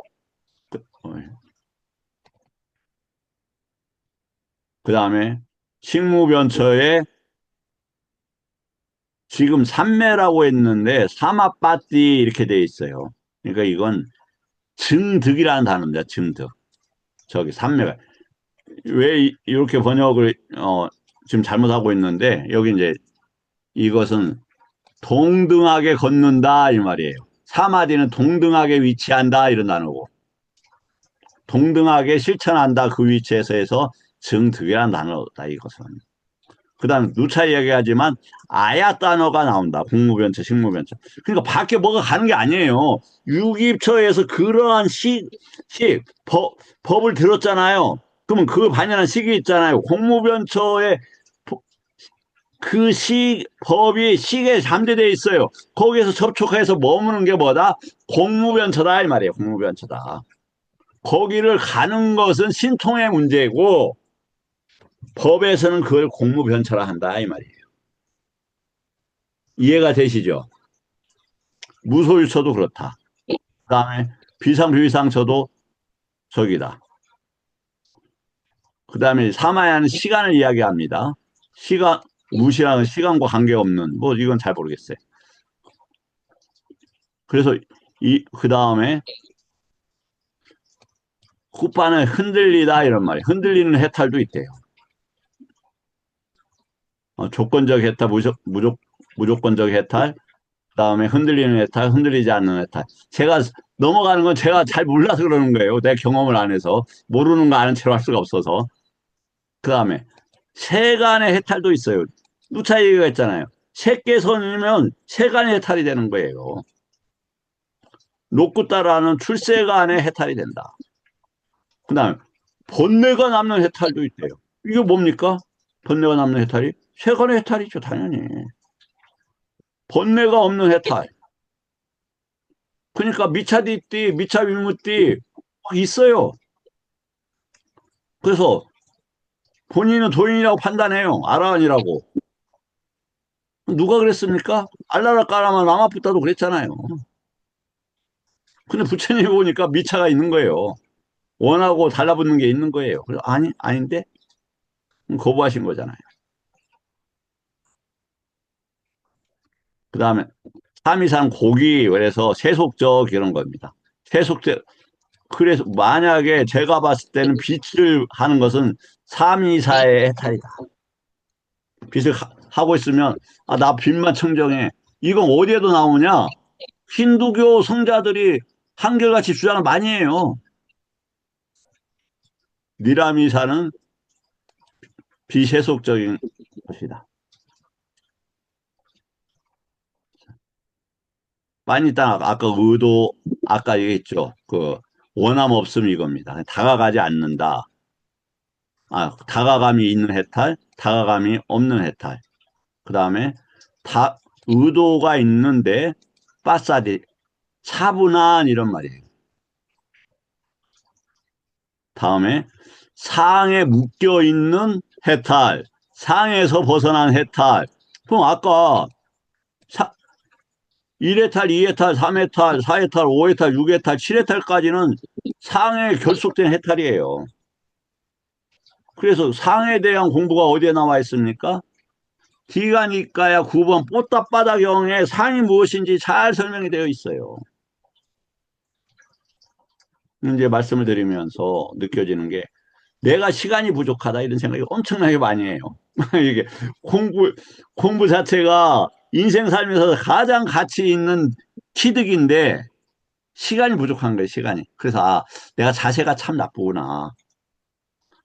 그 다음에 식무변처의 지금 삼매라고 했는데 사마빠띠 이렇게 돼 있어요. 그러니까 이건 증득이라는 단어입니다. 증득. 저기 삼매가 왜 이렇게 번역을 지금 잘못하고 있는데 여기 이제 이것은 동등하게 걷는다 이 말이에요. 사마디는 동등하게 위치한다 이런 단어고 동등하게 실천한다 그 위치에서 해서 증득이라는 단어다 이것은. 그 다음 누차 이야기하지만 아야 단어가 나온다. 공무변처, 식무변처. 그러니까 밖에 뭐가 가는 게 아니에요. 유기처에서 그러한 법을 들었잖아요. 그러면 그 반연한 식이 있잖아요. 공무변처에 그 법이 식에 잠재되어 있어요. 거기에서 접촉해서 머무는 게 뭐다? 공무변처다 이 말이에요. 공무변처다. 거기를 가는 것은 신통의 문제고 법에서는 그걸 공무변처라 한다 이 말이에요. 이해가 되시죠? 무소유처도 그렇다. 그 다음에 비상비상처도 저기다. 그 다음에 사마야는 시간을 이야기합니다. 시간, 무시하는 시간과 관계없는, 뭐, 이건 잘 모르겠어요. 그래서, 그 다음에, 쿠파는 흔들리다, 이런 말이에요. 흔들리는 해탈도 있대요. 조건적 해탈, 무조건적 해탈, 그 다음에 흔들리는 해탈, 흔들리지 않는 해탈. 제가 넘어가는 건 제가 잘 몰라서 그러는 거예요. 내 경험을 안 해서. 모르는 거 아는 채로 할 수가 없어서. 그 다음에 세간의 해탈도 있어요. 누차 얘기가 있잖아요. 세계선이면 세간의 해탈이 되는 거예요. 로쿠따라는 출세간의 해탈이 된다. 그 다음에 번뇌가 남는 해탈도 있대요. 이게 뭡니까? 번뇌가 남는 해탈이? 세간의 해탈이죠, 당연히. 번뇌가 없는 해탈. 그러니까 미차디띠, 미차위무띠 있어요. 그래서 본인은 도인이라고 판단해요. 아라한이라고. 누가 그랬습니까? 알라라 까라만 라마푸타도 그랬잖아요. 근데 부처님이 보니까 미차가 있는 거예요. 원하고 달라붙는 게 있는 거예요. 그래서 아닌데? 거부하신 거잖아요. 그 다음에 삼이산 고기, 그래서 세속적 이런 겁니다. 세속적, 그래서 만약에 제가 봤을 때는 빛을 하는 것은 삼이사의 해탈이다. 빛을 하고 있으면, 나 빛만 청정해. 이건 어디에도 나오냐? 힌두교 성자들이 한결같이 주장을 많이 해요. 니라미사는 비세속적인 것이다. 많이 딱 아까 의도 아까 얘기했죠. 그 원함 없음 이겁니다. 다가가지 않는다. 다가감이 있는 해탈, 다가감이 없는 해탈. 그 다음에 의도가 있는데 빠싸디 차분한 이런 말이에요. 다음에 상에 묶여 있는 해탈, 상에서 벗어난 해탈. 그럼 아까 1해탈, 2해탈, 3해탈, 4해탈, 5해탈, 6해탈, 7해탈까지는 상에 결속된 해탈이에요. 그래서 상에 대한 공부가 어디에 나와 있습니까? 디가니까야 9번 뽀따바다경에 상이 무엇인지 잘 설명이 되어 있어요. 이제 말씀을 드리면서 느껴지는 게 내가 시간이 부족하다 이런 생각이 엄청나게 많이 해요. 이게 공부 자체가 인생 살면서 가장 가치 있는 취득인데 시간이 부족한 거예요, 시간이. 그래서 내가 자세가 참 나쁘구나.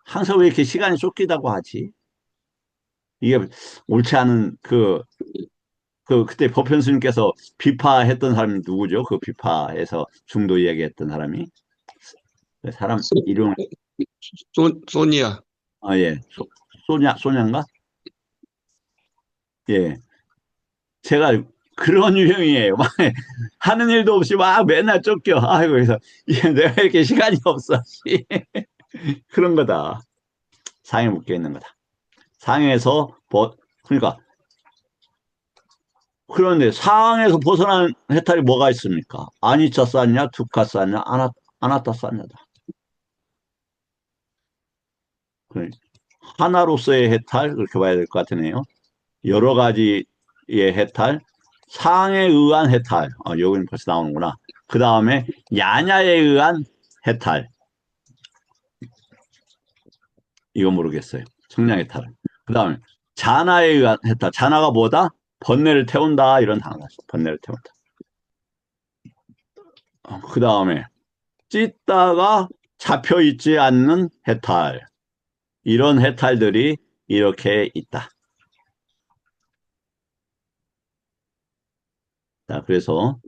항상 왜 이렇게 시간이 쫓기다고 하지? 이게 옳지 않은 그때 법현 스님께서 비파했던 사람이 누구죠? 그 비파에서 중도 이야기했던 사람이 그 사람 이름을 소니아. 예, 소냐인가? 예, 제가 그런 유형이에요. 막 하는 일도 없이 막 맨날 쫓겨. 아이고 그래서 내가 이렇게 시간이 없어. 그런 거다. 상에 묶여 있는 거다. 상에서 그러니까 그런데 상에서 벗어난 해탈이 뭐가 있습니까? 아니차 쌌냐, 두카 쌌냐, 아나타 쌌냐다. 하나로서의 해탈 그렇게 봐야 될 것 같으네요. 여러 가지의 해탈, 상에 의한 해탈. 여기는 벌써 나오는구나. 그 다음에 야냐에 의한 해탈. 이거 모르겠어요. 청량 해탈. 그 다음에 자나에 의한 해탈. 자나가 뭐다? 번뇌를 태운다. 이런 단어다. 번뇌를 태운다. 그 다음에 찢다가 잡혀 있지 않는 해탈. 이런 해탈들이 이렇게 있다. 자, 그래서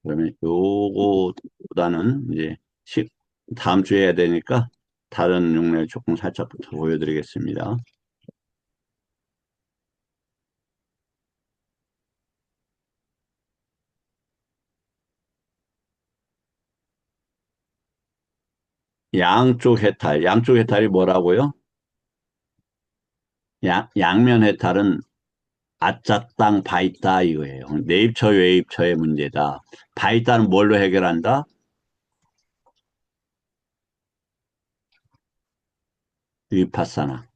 그러면 요거보다는 이제 다음 주에 해야 되니까 다른 용례 조금 살짝부터 보여드리겠습니다. 양쪽 해탈. 양쪽 해탈이 뭐라고요? 양면 해탈은 아짜 땅 바있다 이거예요. 내입처 외입처의 문제다. 바있다는 뭘로 해결한다? 위파사나.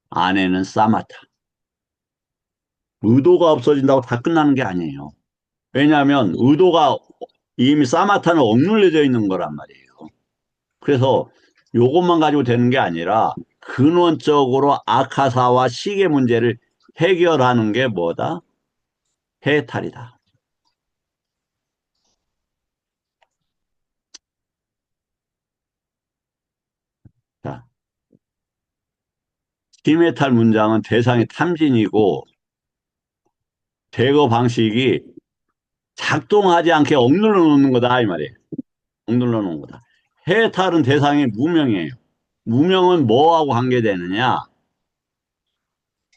안에는 사마타. 의도가 없어진다고 다 끝나는 게 아니에요. 왜냐하면 의도가 이미 사마타는 억눌려져 있는 거란 말이에요. 그래서 요것만 가지고 되는 게 아니라 근원적으로 아카사와 식의 문제를 해결하는 게 뭐다? 해탈이다. 자, 심해탈 문장은 대상이 탐진이고 제거 방식이 작동하지 않게 억눌러 놓는 거다 이 말이에요. 억눌러 놓는 거다. 해탈은 대상이 무명이에요. 무명은 뭐하고 관계되느냐?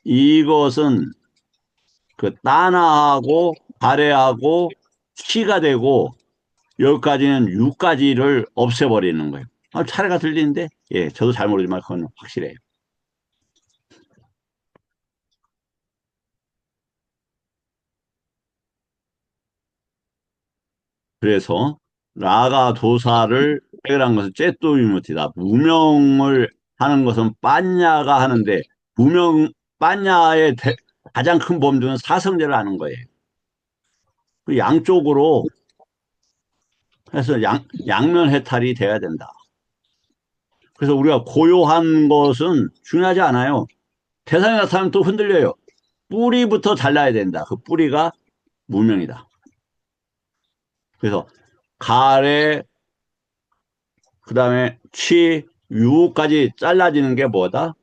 이것은 그 따나하고 발해하고 치가 되고 여기까지는 6가지를 없애버리는 거예요. 차례가 들리는데? 예, 저도 잘 모르지만 그건 확실해요. 그래서 라가 도사를 해결한 것은 째또위무티다. 무명을 하는 것은 빠냐가 하는데 빠냐의 가장 큰 범주는 사성제를 하는 거예요. 그 양쪽으로 해서 양면 해탈이 돼야 된다. 그래서 우리가 고요한 것은 중요하지 않아요. 대상이 나타나면 또 흔들려요. 뿌리부터 잘라야 된다. 그 뿌리가 무명이다. 그래서 가래, 그 다음에 취, 유까지 잘라지는 게 뭐다?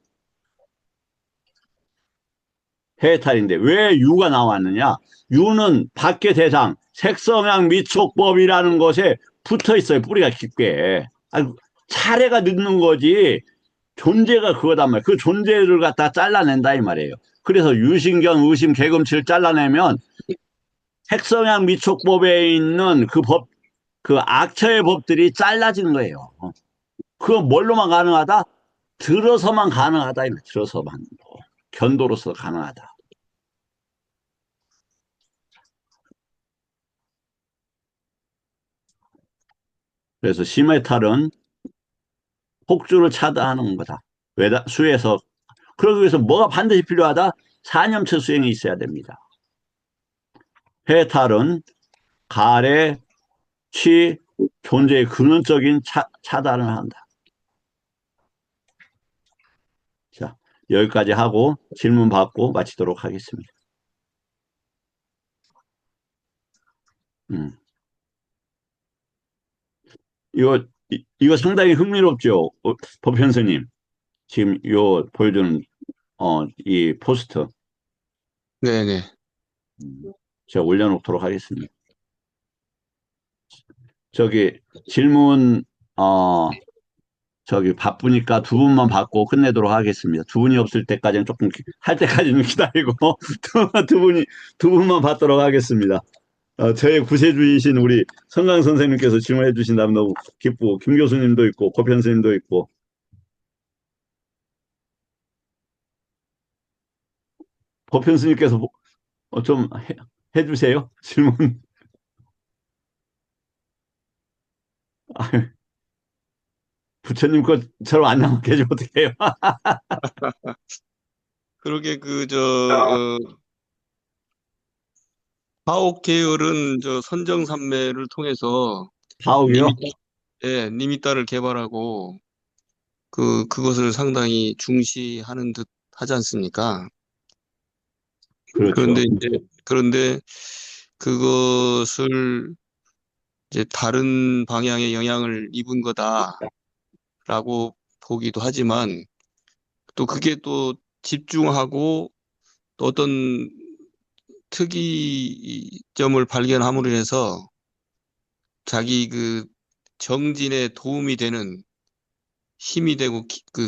해탈인데 왜 유가 나왔느냐? 유는 밖의 대상, 색성향 미촉법이라는 것에 붙어 있어요. 뿌리가 깊게. 차례가 늦는 거지. 존재가 그거단 말이에요. 그 존재를 갖다 잘라낸다 이 말이에요. 그래서 유신견, 의심, 개금치를 잘라내면 색성향 미촉법에 있는 그 악처의 법들이 잘라지는 거예요. 그거 뭘로만 가능하다? 들어서만 가능하다. 들어서만. 견도로서 가능하다. 그래서 심해탈은 폭주를 차단하는 거다. 수에서. 그러기 위해서 뭐가 반드시 필요하다? 사념처 수행이 있어야 됩니다. 해탈은 가래, 취, 존재의 근원적인 차단을 한다. 자, 여기까지 하고 질문 받고 마치도록 하겠습니다. 음. 이거 상당히 흥미롭죠? 법 형사님. 지금 보여주는, 이 포스터. 네네. 제가 올려놓도록 하겠습니다. 저기, 질문, 어, 바쁘니까 두 분만 받고 끝내도록 하겠습니다. 두 분이 없을 때까지는 조금, 할 때까지는 기다리고, 두 분만 받도록 하겠습니다. 저의 구세주이신 우리 성강 선생님께서 질문해 주신다면 너무 기쁘고, 김 교수님도 있고, 고 선생님도 있고, 고 선생님께서 좀 해주세요. 질문. 부처님 것처럼 안 나오면 계지 어떡해요? 그러게 화옥 계열은 선정산매를 통해서 파옥이요? 리미따를 개발하고 그것을 상당히 중시하는 듯 하지 않습니까? 그렇죠. 그런데 그것을 이제 다른 방향의 영향을 입은 거다라고 보기도 하지만 또 그게 또 집중하고 또 어떤 특이점을 발견함으로 해서 자기 정진에 도움이 되는 힘이 되고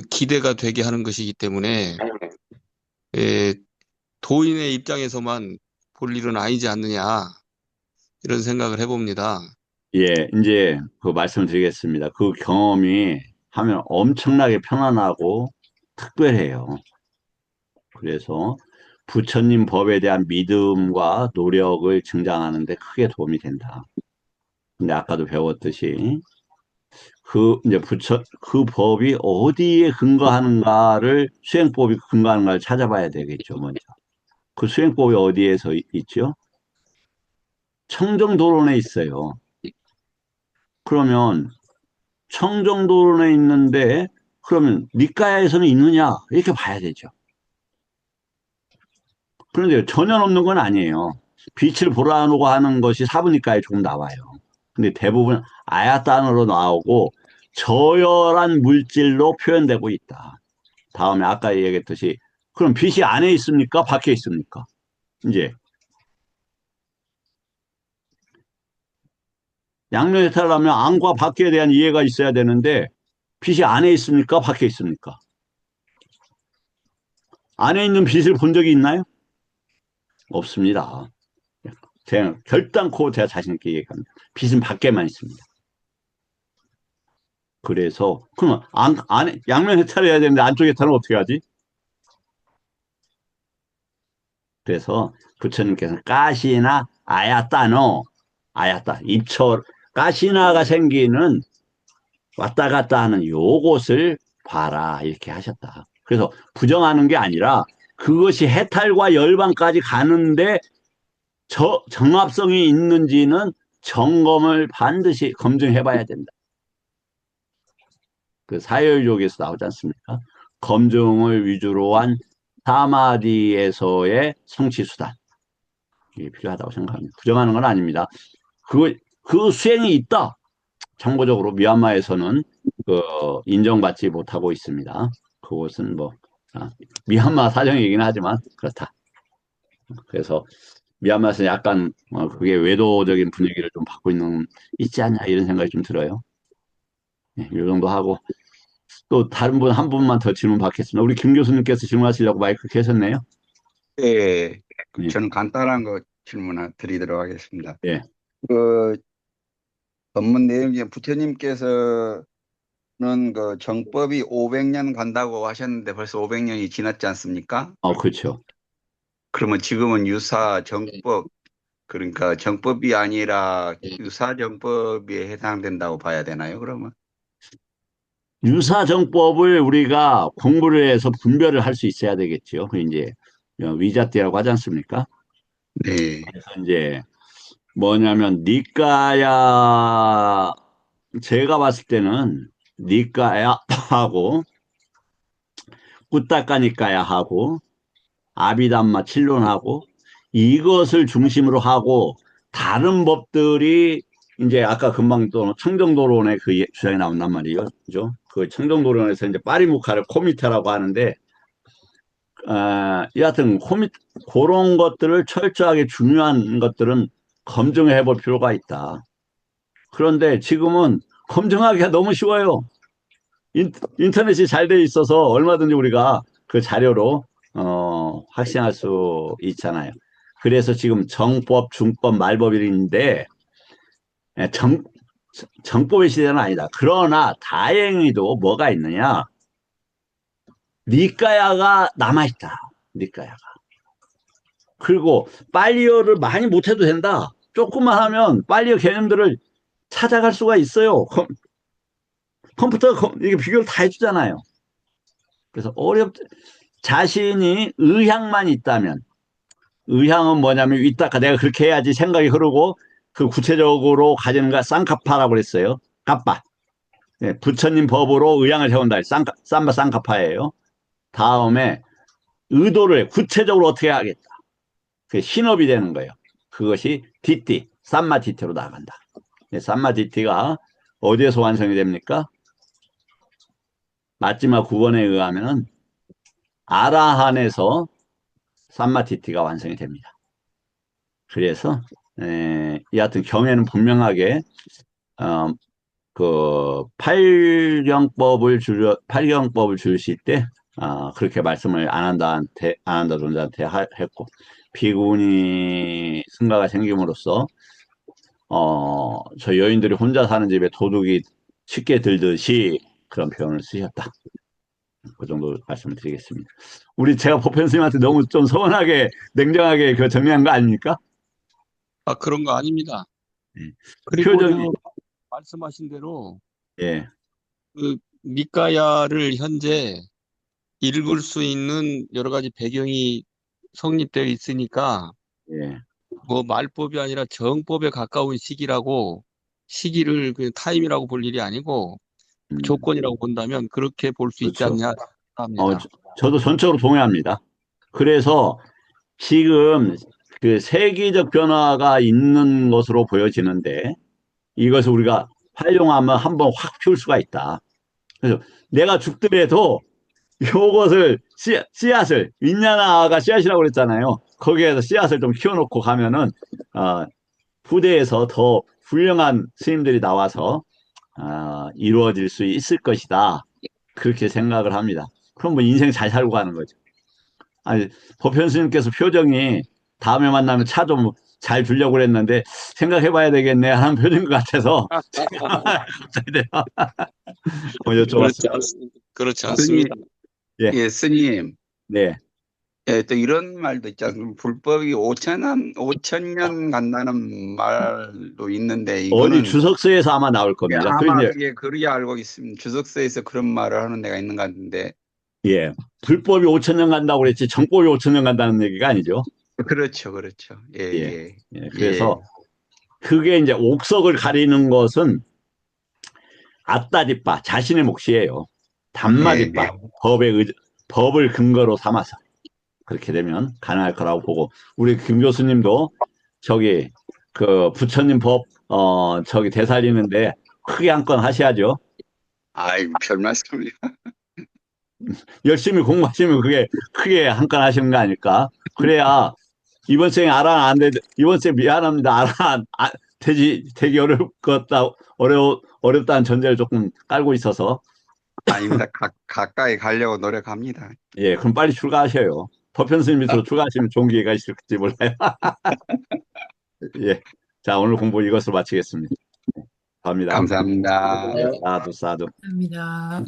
기대가 되게 하는 것이기 때문에 예, 도인의 입장에서만 볼 일은 아니지 않느냐 이런 생각을 해봅니다. 예, 이제 그 말씀드리겠습니다. 그 경험이 하면 엄청나게 편안하고 특별해요. 그래서 부처님 법에 대한 믿음과 노력을 증장하는 데 크게 도움이 된다. 근데 아까도 배웠듯이 이제 그 법이 어디에 근거하는가를, 수행법이 근거하는가를 찾아봐야 되겠죠, 먼저. 그 수행법이 어디에서 있죠? 청정도론에 있어요. 그러면 청정도론에 있는데 그러면 니까야에서는 있느냐? 이렇게 봐야 되죠. 그런데 전혀 없는 건 아니에요. 빛을 보라놓고 하는 것이 사부니까에 조금 나와요. 근데 대부분 아야단으로 나오고 저열한 물질로 표현되고 있다. 다음에 아까 얘기했듯이 그럼 빛이 안에 있습니까? 밖에 있습니까? 이제 양면해탈을 하면 안과 밖에 대한 이해가 있어야 되는데 빛이 안에 있습니까? 밖에 있습니까? 안에 있는 빛을 본 적이 있나요? 없습니다. 제가 결단코 제가 자신 있게 얘기합니다. 빛은 밖에만 있습니다. 그래서 그러면 안에 양면 해탈해야 되는데 안쪽 해탈은 어떻게 하지? 그래서 부처님께서는 가시나 아야따노 아야따 입철 가시나가 생기는 왔다 갔다 하는 요것을 봐라 이렇게 하셨다. 그래서 부정하는 게 아니라 그것이 해탈과 열반까지 가는데 정합성이 있는지는 점검을 반드시 검증해 봐야 된다. 그 사열족에서 나오지 않습니까? 검증을 위주로 한 사마디에서의 성취수단. 이게 필요하다고 생각합니다. 부정하는 건 아닙니다. 그 수행이 있다. 참고적으로 미얀마에서는 인정받지 못하고 있습니다. 그것은 미얀마 사정이긴 하지만 그렇다. 그래서 미얀마에서 약간 그게 외도적인 분위기를 좀 받고 있지 않냐 이런 생각이 좀 들어요. 네, 이 정도 하고 또 다른 분 한 분만 더 질문 받겠습니다. 우리 김 교수님께서 질문하시려고 마이크 켜셨네요. 예, 예, 저는 간단한 거 질문 드리도록 하겠습니다. 예. 그 법문 내용 중에 부처님께서는 그 정법이 500년 간다고 하셨는데 벌써 500년이 지났지 않습니까? 그렇죠. 그러면 지금은 유사 정법, 그러니까 정법이 아니라 유사 정법에 해당된다고 봐야 되나요, 그러면? 유사정법을 우리가 공부를 해서 분별을 할 수 있어야 되겠죠. 그 이제 위자띠라고 하지 않습니까? 네. 그래서 이제 뭐냐면 니까야 제가 봤을 때는 니까야하고 꾸따까니까야 하고 아비담마 칠론하고 이것을 중심으로 하고 다른 법들이 이제 아까 금방 또 청정도론의 그 주장이 나온단 말이에요. 그죠? 그 청정도론에서 이제 파리무카를 코미테라고 하는데 여하튼 그런 것들을 철저하게 중요한 것들은 검증해 볼 필요가 있다. 그런데 지금은 검증하기가 너무 쉬워요. 인터넷이 잘 돼 있어서 얼마든지 우리가 그 자료로 확신할 수 있잖아요. 그래서 지금 정법, 중법, 말법인데 예, 정법의 시대는 아니다. 그러나 다행히도 뭐가 있느냐? 니까야가 남아있다. 니까야가. 그리고 빨리어를 많이 못해도 된다. 조금만 하면 빨리어 개념들을 찾아갈 수가 있어요. 컴퓨터가 이게 비교를 다 해주잖아요. 그래서 자신이 의향만 있다면, 의향은 뭐냐면 이따가 내가 그렇게 해야지 생각이 흐르고 그 구체적으로 가지는 거 쌍카파라고 그랬어요. 까빠. 네, 부처님 법으로 의향을 세운다. 삼바 쌍카파예요. 다음에 의도를 구체적으로 어떻게 하겠다. 그 신업이 되는 거예요. 그것이 디띠, 삼마 디티로 나간다. 네, 삼마 디티가 어디에서 완성이 됩니까? 마지막 구원에 의하면은 아라한에서 삼마 디티가 완성이 됩니다. 그래서 여하튼 경에는 분명하게 그 팔경법을 주실 때 그렇게 말씀을 안 한다 존재한테 했고 비구니 승가가 생김으로써 저 여인들이 혼자 사는 집에 도둑이 쉽게 들듯이 그런 표현을 쓰셨다. 그 정도 말씀을 드리겠습니다. 제가 법현 스님한테 너무 좀 서운하게 냉정하게 그 정리한 거 아닙니까? 그런 거 아닙니다. 예. 그리고 표정이 말씀하신 대로 예, 그 니까야를 현재 읽을 수 있는 여러 가지 배경이 성립되어 있으니까 예, 뭐 말법이 아니라 정법에 가까운 시기를 그 타임이라고 볼 일이 아니고 조건이라고 본다면 그렇게 볼 수 있지 그렇죠. 않냐 합니다. 저도 전적으로 동의합니다. 그래서 지금 그 세계적 변화가 있는 것으로 보여지는데 이것을 우리가 활용하면 한번 확 피울 수가 있다. 그래서 내가 죽더라도 요것을 씨앗을 윈냐나가 씨앗이라고 그랬잖아요. 거기에서 씨앗을 좀 키워놓고 가면은 후대에서 더 훌륭한 스님들이 나와서 이루어질 수 있을 것이다. 그렇게 생각을 합니다. 그럼 뭐 인생 잘 살고 가는 거죠. 아니, 법현 스님께서 표정이 다음에 만나면 차 좀 잘 주려고 그랬는데 생각해봐야 되겠네 하는 표정인 것 같아서 갑자기 여쭤봤습니다. 그렇지 스님, 않습니다. 예, 예, 스님. 네, 예, 또 이런 말도 있지 않습니까? 불법이 5천 년 간다는 말도 있는데, 어디 이거는 주석서에서 아마 나올 겁니다. 아마 그게 그리 알고 있습니다. 주석서에서 그런 말을 하는 데가 있는 것 같은데. 예, 불법이 5천 년 간다고 그랬지 정법이 5천 년 간다는 얘기가 아니죠. 그렇죠, 그렇죠. 예, 예, 예. 예, 그래서 그게 이제 옥석을 가리는 것은 아따디빠 자신의 몫이에요. 단마디빠 법을 근거로 삼아서 그렇게 되면 가능할 거라고 보고 우리 김 교수님도 저기 그 부처님 법 저기 되살리는데 크게 한 건 하셔야죠. 아이, 별 말씀이요. 열심히 공부하시면 그게 크게 한 건 하시는 거 아닐까? 그래야 이번 생에 이번 생에 미안합니다. 되기 어렵다는 전제를 조금 깔고 있어서. 아닙니다. 가까이 가려고 노력합니다. 예, 그럼 빨리 출가하셔요. 법현 스님 밑으로 출가하시면 좋은 기회가 있을지 몰라요. 예. 자, 오늘 공부 이것으로 마치겠습니다. 감사합니다. 감사합니다. 예, 사두. 감사합니다.